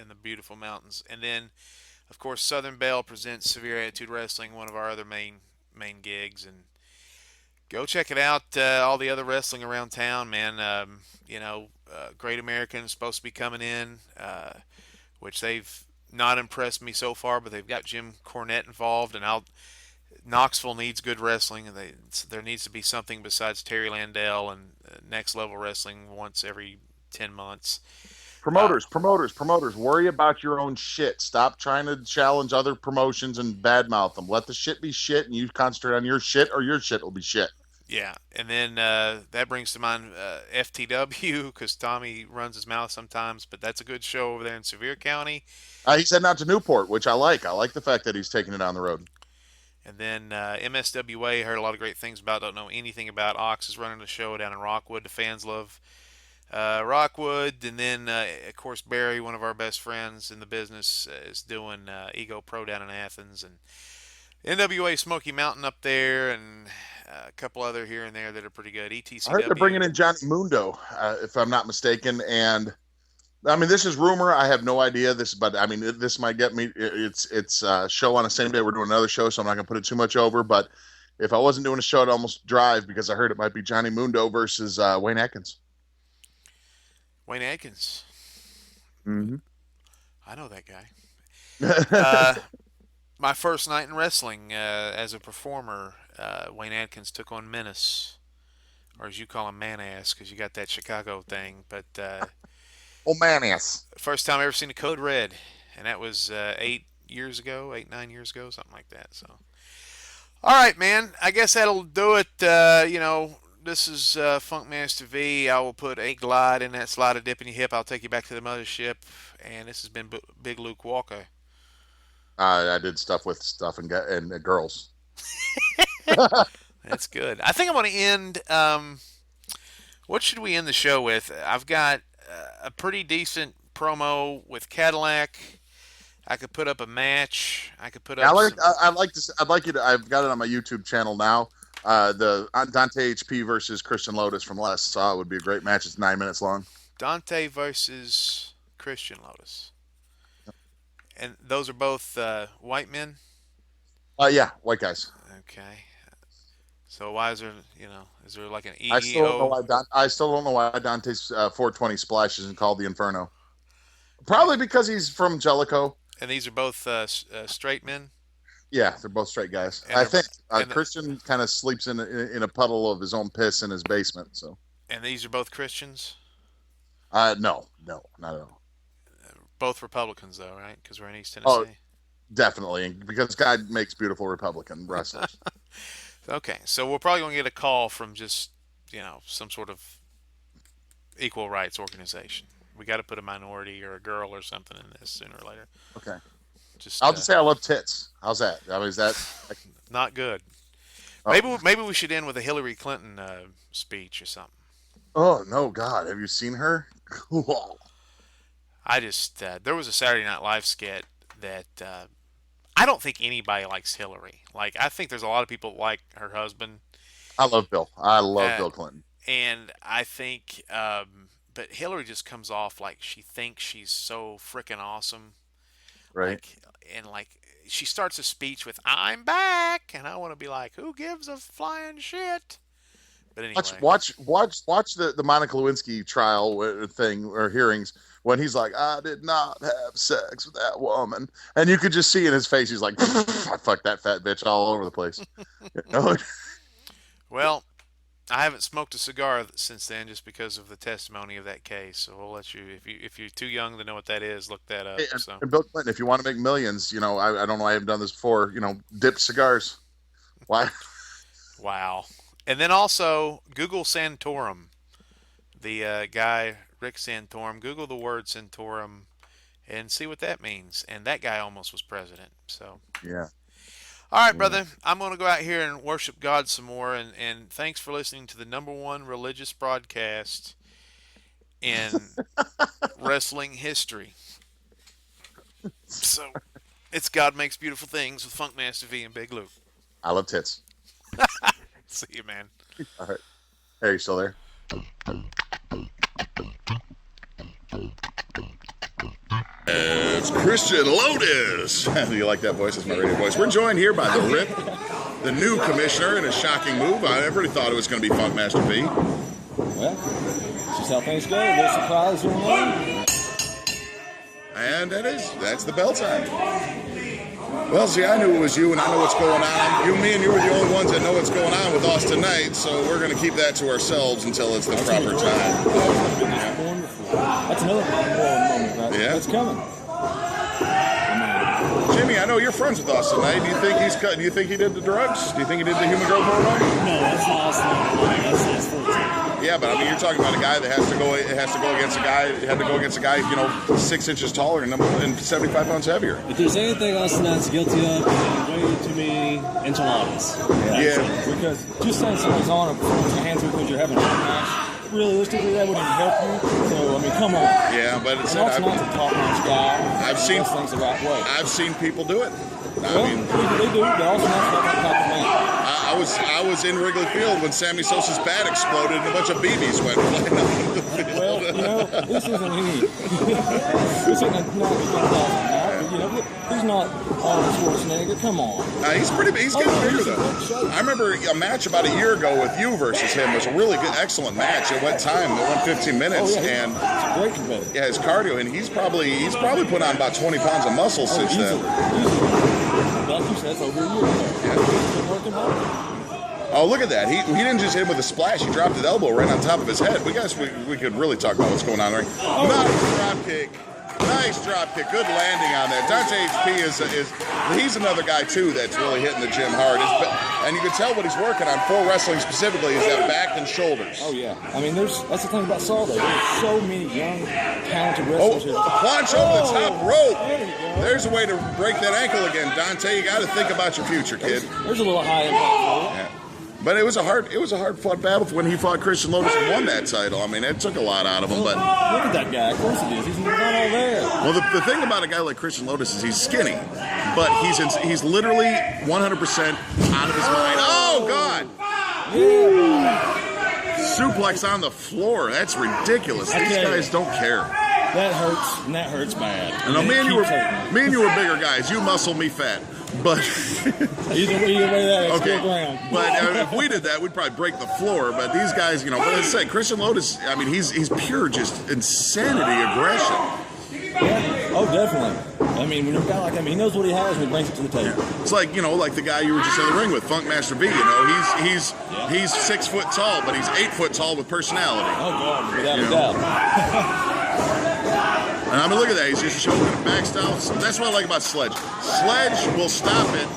in the beautiful mountains. And then, of course, Southern Belle presents Severe Attitude Wrestling, one of our other main gigs, and go check it out. All the other wrestling around town, man. Great American is supposed to be coming in, which they've not impressed me so far, but they've got Jim Cornette involved, and Knoxville needs good wrestling, and there needs to be something besides Terry Landell and Next Level Wrestling once every 10 months. Promoters. Worry about your own shit. Stop trying to challenge other promotions and badmouth them. Let the shit be shit, and you concentrate on your shit, or your shit will be shit. Yeah, and then that brings to mind FTW, because Tommy runs his mouth sometimes, but that's a good show over there in Sevier County. He's heading out to Newport, which I like. I like the fact that he's taking it on the road. And then MSWA, heard a lot of great things about, don't know anything about. Ox is running the show down in Rockwood. The fans love Rockwood. And then, of course, Barry, one of our best friends in the business, is doing Ego Pro down in Athens. And NWA Smoky Mountain up there, and a couple other here and there that are pretty good. ETCW. I heard they're bringing in Johnny Mundo, if I'm not mistaken. And, I mean, this is rumor. I have no idea but I mean, this might get me. It's a show on the same day we're doing another show, so I'm not going to put it too much over. But if I wasn't doing a show, I'd almost drive, because I heard it might be Johnny Mundo versus Wayne Adkins. Wayne Adkins. Mm-hmm. I know that guy. My first night in wrestling as a performer, Wayne Adkins took on Menace, or as you call him, Man-Ass, because you got that Chicago thing. But Man-Ass. First time I ever seen a Code Red, and that was 9 years ago, something like that. So, all right, man. I guess that'll do it. This is Funkmaster V. I will put a glide in that slide of dip in your hip. I'll take you back to the mothership. And this has been Big Luke Walker. I did stuff with stuff and girls. That's good. I think I'm going to end. What should we end the show with? I've got a pretty decent promo with Cadillac. I could put up a match. I could put up. I'd like you to. I've got it on my YouTube channel now. The Dante HP versus Christian Lotus from last saw would be a great match. It's 9 minutes long. Dante versus Christian Lotus. And those are both white men? Yeah, white guys. Okay. So why is there, is there like an EO? I still don't know why Dante's 420 splash isn't called the Inferno. Probably because he's from Jellicoe. And these are both straight men? Yeah, they're both straight guys. I think Christian kind of sleeps in a puddle of his own piss in his basement. So. And these are both Christians? No, not at all. Both Republicans, though, right? Because we're in East Tennessee. Oh, definitely, because God makes beautiful Republican wrestlers. Okay, so we're probably going to get a call from just, some sort of equal rights organization. We got to put a minority or a girl or something in this sooner or later. Okay. I'll just say I love tits. How's that? I mean, is that not good? Oh. Maybe we should end with a Hillary Clinton speech or something. Oh no, God! Have you seen her? Cool. I just there was a Saturday Night Live skit that I don't think anybody likes Hillary. Like, I think there's a lot of people that like her husband. I love Bill. I love Bill Clinton. And I think, but Hillary just comes off like she thinks she's so freaking awesome. Right. Like she starts a speech with "I'm back," and I want to be like, "Who gives a flying shit?" But anyway, watch the Monica Lewinsky trial thing or hearings when he's like, "I did not have sex with that woman," and you could just see in his face he's like, "I fucked that fat bitch all over the place." Well, I haven't smoked a cigar since then, just because of the testimony of that case. So we'll let you, if you're too young to know what that is, look that up. And Bill Clinton, if you want to make millions, I don't know, I haven't done this before. Dip cigars. Why? Wow. And then also Google Santorum, the guy Rick Santorum. Google the word Santorum and see what that means. And that guy almost was president. So yeah. All right, brother, I'm going to go out here and worship God some more, and thanks for listening to the #1 religious broadcast in wrestling history. So, it's God Makes Beautiful Things with Funkmaster V and Big Luke. I love tits. See you, man. All right. Hey, are you still there? It's Christian Lotus. You like that voice? It's my radio voice. We're joined here by the Rip, the new commissioner, in a shocking move. I never thought it was going to be Funkmaster V. Well, it's just how things go. A little surprise or one. And that's the bell time. Well, see, I knew it was you, and I know what's going on. Me and you were the only ones that know what's going on with us tonight, so we're going to keep that to ourselves until it's the proper time. That's another moment, right? Yeah. It's coming. Jimmy, I know you're friends with us tonight. Do you think he did the drugs? Do you think he did the human growth hormone? No, that's not. That's 14. Yeah, but I mean, you're talking about a guy that has to go against a guy, 6 inches taller and 75 pounds heavier. If there's anything else that's guilty of, then way too many enchiladas. Yeah. Because just saying someone's on a hands because you're having a match, realistically, that wouldn't help you. So, I mean, come on. Yeah, but it's not a top-notch guy. I've seen people do it. They do, but also not that type of man. I was in Wrigley Field when Sammy Sosa's bat exploded and a bunch of BBs went flying out of the field. Well, this isn't any. This isn't he's not Arnold Schwarzenegger. Come on. He's getting bigger though. I remember a match about a year ago with you versus him. It was a really good, excellent match. It went 15 minutes, and it's a great competitor. Yeah, his cardio, and he's probably put on about 20 pounds of muscle since then. Like you said, that's over a year ago. He's been working hard. Oh, look at that. He didn't just hit him with a splash. He dropped his elbow right on top of his head. We could really talk about what's going on there. Nice drop kick. Nice drop kick. Good landing on there. Dante HP he's another guy, too, that's really hitting the gym hard. And you can tell what he's working on for wrestling specifically is that back and shoulders. Oh, yeah. I mean, that's the thing about Saul, though. There's so many young, talented wrestlers here. Planche over the top rope. There's a way to break that ankle again. Dante, you got to think about your future, kid. There's a little high impact. Yeah. But it was a hard fought battle when he fought Christian Lotus and won that title. I mean, it took a lot out of him. But look at that guy. Of course he is. He's not all there. Well, the thing about a guy like Christian Lotus is he's skinny, but he's literally 100% out of his mind. Oh God! Yeah. Suplex on the floor. That's ridiculous. These guys don't care. That hurts, and that hurts bad. And me and you were bigger guys. You muscle, me fat. But either way that okay. Ground. But if we did that, we'd probably break the floor. But these guys, but as I say, Christian Lotus, I mean, he's pure just insanity aggression. Yeah. Oh, definitely. I mean, when you're a guy like him, he knows what he has and he brings it to the table. Yeah. It's like, like the guy you were just in the ring with, Funkmaster V. He's 6 foot tall, but he's 8 foot tall with personality. Oh God, without a doubt. And I mean, look at that. He's just choking a back style. That's what I like about Sledge. Sledge will stop it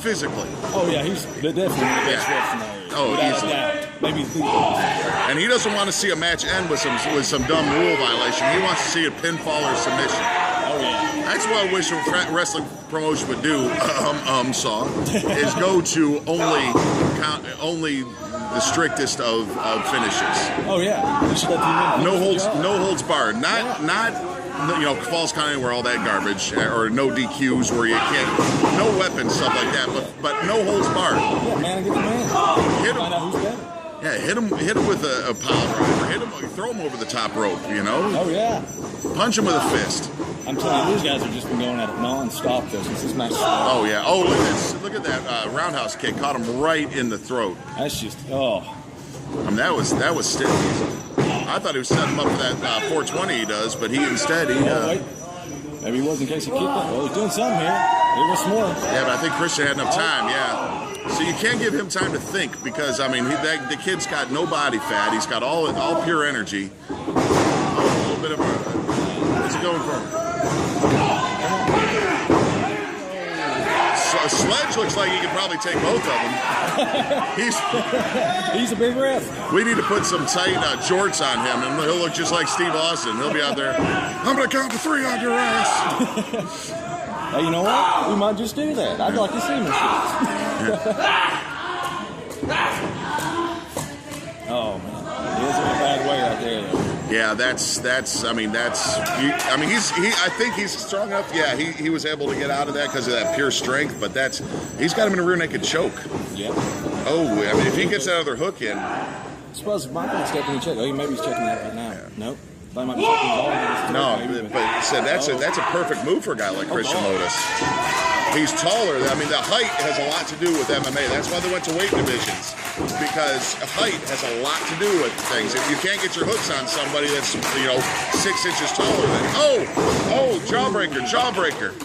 physically. Oh yeah, he's definitely the best ref in the area. Oh, without easily. a doubt. Maybe the best. And he doesn't want to see a match end with some dumb rule violation. He wants to see a pinfall or submission. Oh yeah. That's what I wish a wrestling promotion would do. Is go to only the strictest of finishes. Oh yeah. You should let the No holds barred. Not falls count anywhere, all that garbage, or no DQs where you can't, no weapons, stuff like that. But no holds barred. Yeah, man against man. Hit him. Find out who's better. Yeah, hit him with a pile driver. Throw him over the top rope. Oh yeah. Punch him with a fist. I'm telling you, these guys have just been going at it non-stop though since this match started. Oh yeah. Oh, look at that roundhouse kick. Caught him right in the throat. That's just I mean, that was stiff. I thought he was setting him up for that 420 he does, but he instead wait. Maybe he was in case he kicked it. Well, he's doing something here. There was some more. Yeah, but I think Christian had enough time. Yeah. So you can't give him time to think because I mean the kid's got no body fat. He's got all pure energy. A little bit of what's he going for? Sledge looks like he could probably take both of them. He's a big ref. We need to put some tight jorts on him, and he'll look just like Steve Austin. He'll be out there. I'm gonna count to 3 on your ass. Hey, you know what? We might just do that. I'd like to see him Oh man, he is in a bad way right there. Though. Yeah, I think he's strong enough. Yeah, he was able to get out of that because of that pure strength, but he's got him in a rear naked choke. Yeah. Oh, I mean, if he gets that other hook in. I suppose Michael is stepping in check. Oh, maybe he's checking that right now. Yeah. Nope. They might be checking all of this. No, but that's a perfect move for a guy like Christian Lotus. He's taller. I mean, the height has a lot to do with MMA. That's why they went to weight divisions, because height has a lot to do with things. If you can't get your hooks on somebody that's 6 inches taller than jawbreaker.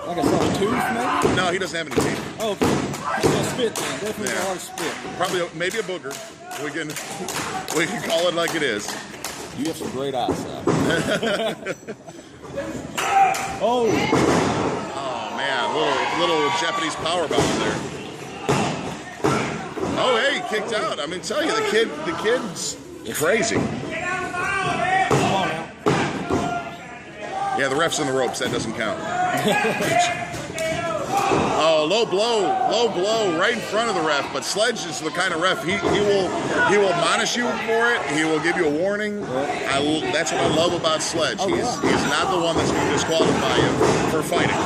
Like I saw a tooth, maybe? No, he doesn't have any teeth. Oh, okay. He's spit then. Definitely a lot of spit. Probably maybe a booger. We can call it like it is. You have some great eyesight. Oh man, little Japanese power bomb there. Oh hey, he kicked out. I mean, tell you the kid's crazy. Come on now. Yeah, the ref's in the ropes. That doesn't count. Oh, low blow, right in front of the ref. But Sledge is the kind of ref he will admonish you for it. He will give you a warning. That's what I love about Sledge. He's not the one that's going to disqualify you for fighting.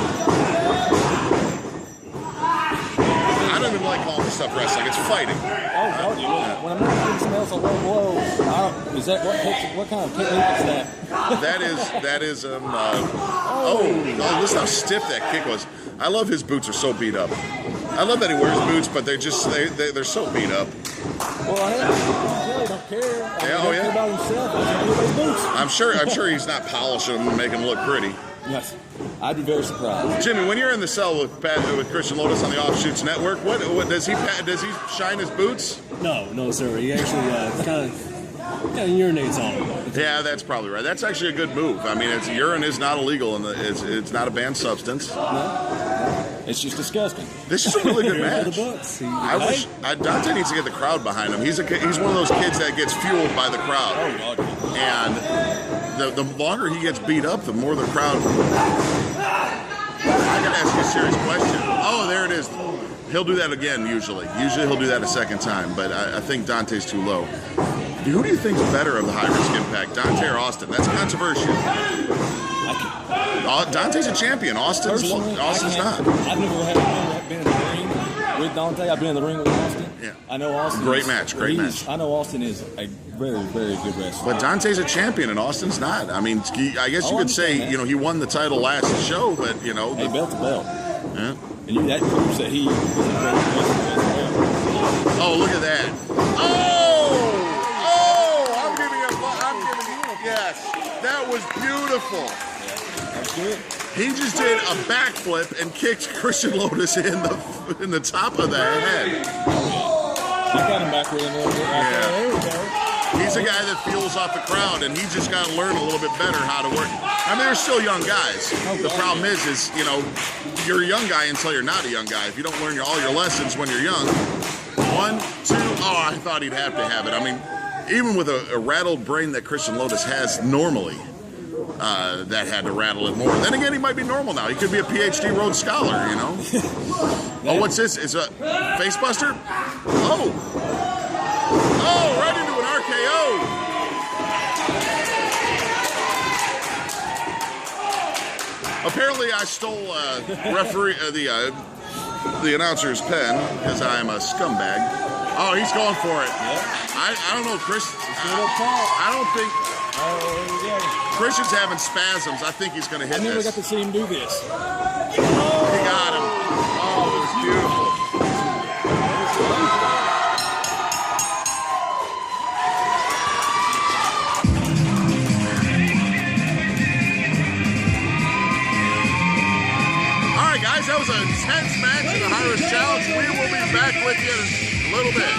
I don't even like calling this stuff wrestling. It's fighting. When I'm not giving somebody else a low blow, what kind of technique is that? That is listen how stiff that kick was. I love his boots are so beat up. I love that he wears boots, but they're so beat up. Well, I don't care. Yeah, don't care about himself. I'm sure he's not polishing them and making them look pretty. Yes, I'd be very surprised. Jimmy, when you're in the cell with Christian Lotus on the Offshoots Network, what does he shine his boots? No, sir. He actually kind of urinates on them. Yeah, that's probably right. That's actually a good move. I mean, urine is not illegal and it's not a banned substance. No, it's just disgusting. This is a really good match. I wish Dante needs to get the crowd behind him. He's one of those kids that gets fueled by the crowd. Oh God. And the longer he gets beat up, the more the crowd. I gotta ask you a serious question. Oh, there it is. He'll do that again usually. Usually he'll do that a second time, but I think Dante's too low. Who do you think's better of the high-risk impact, Dante or Austin? That's controversial. Dante's a champion. Austin's not. I've never been in the ring with Dante. I've been in the ring with Austin. Yeah. I know Austin. Great match. I know Austin is a very, very good wrestler. But Dante's a champion and Austin's not. I mean, I guess you could say, he won the title last show, but, Hey, belt to belt. Yeah. And that proves that he is a great wrestler as well. Oh, look at that. I'm giving you, yes. That was beautiful. Yeah, that's good. He just did a backflip and kicked Christian Lotus in the top of the head. I got him back with him a little bit. Yeah. There we go. He's a guy that feels off the crowd, and he's just got to learn a little bit better how to work. I mean, they're still young guys. The problem is, you know, you're a young guy until you're not a young guy. If you don't learn all your lessons when you're young, 1, 2, oh, I thought he'd have to have it. I mean, even with a rattled brain that Christian Lotus has normally, that had to rattle it more. Then again, he might be normal now. He could be a PhD Rhodes Scholar, you know? Oh, what's this? Is a face buster? Oh! Oh, right into an RKO! Apparently, I stole the announcer's pen because I am a scumbag. Oh, he's going for it. I don't know, Chris. I don't think. Christian's having spasms. I think he's going to hit this. I never got to see him do this. He got him. Oh, it was beautiful. All right, guys, that was a intense match in the Irish Challenge. We will be back with you in a little bit.